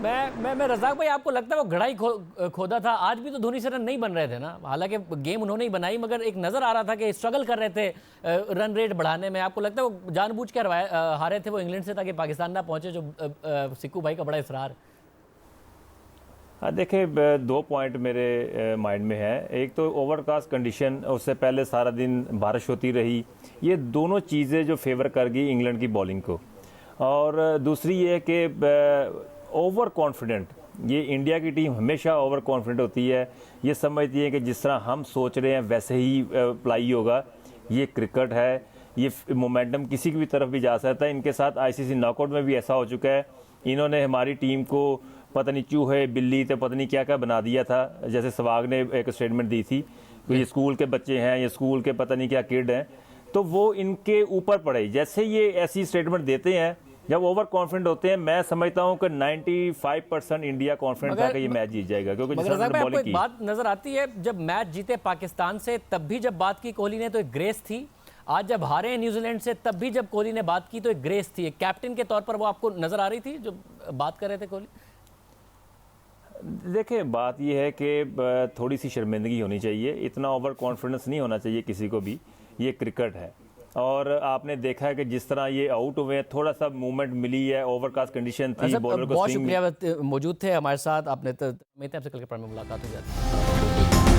मैं रज़ाक भाई, आपको लगता है वो घड़ा ही खोदा था? आज भी तो धोनी से रन नहीं बन रहे थे ना, हालांकि गेम उन्होंने ही बनाई, मगर एक नजर आ रहा था कि स्ट्रगल कर रहे थे रन रेट बढ़ाने में। आपको लगता है वो जानबूझ के हारे थे वो इंग्लैंड से ताकि पाकिस्तान ना पहुंचे, जो सिक्कू भाई का बड़ा इसरार? हाँ, देखिए 2 पॉइंट मेरे माइंड में है। एक तो ओवरकास्ट कंडीशन, उससे पहले सारा दिन बारिश होती रही, ये दोनों चीज़ें जो फेवर कर गई इंग्लैंड की बॉलिंग को। और दूसरी ये कि ओवर कॉन्फिडेंट, ये इंडिया की टीम हमेशा ओवर कॉन्फिडेंट होती है, ये समझती है कि जिस तरह हम सोच रहे हैं वैसे ही अप्लाई होगा। ये क्रिकेट है, ये मोमेंटम किसी की भी तरफ भी जा सकता है। इनके साथ आईसीसी नॉकआउट में भी ऐसा हो चुका है, इन्होंने हमारी टीम को पता नहीं चूहे बिल्ली तो पता नहीं क्या क्या बना दिया था। जैसे सहवाग ने एक स्टेटमेंट दी थी, ये स्कूल के बच्चे हैं, ये स्कूल के पता नहीं क्या किड हैं, तो वो इनके ऊपर पड़े। जैसे ये ऐसी स्टेटमेंट देते हैं जब ओवर कॉन्फिडेंट होते हैं, मैं समझता हूं कि 95% इंडिया कॉन्फिडेंट था कि ये मैच जीत जाएगा, क्योंकि जिस तरह बॉलिंग की बात नजर आती है। जब मैच जीते पाकिस्तान से तब भी जब बात की कोहली ने तो एक ग्रेस थी, आज जब हारे हैं न्यूजीलैंड से तब भी जब कोहली ने बात की तो एक ग्रेस थी। एक कैप्टन के तौर पर वो आपको नजर आ रही थी जो बात कर रहे थे कोहली? देखिए, बात यह है कि थोड़ी सी शर्मिंदगी होनी चाहिए, इतना ओवर कॉन्फिडेंस नहीं होना चाहिए किसी को भी। ये क्रिकेट है और आपने देखा है कि जिस तरह ये आउट हुए, थोड़ा सा मूवमेंट मिली है, ओवरकास्ट कंडीशन थी, बॉलर को बहुत शुक्रिया, मौजूद थे हमारे साथ। आपने आपसे कल के प्रोग्राम में मुलाकात हो जाती है।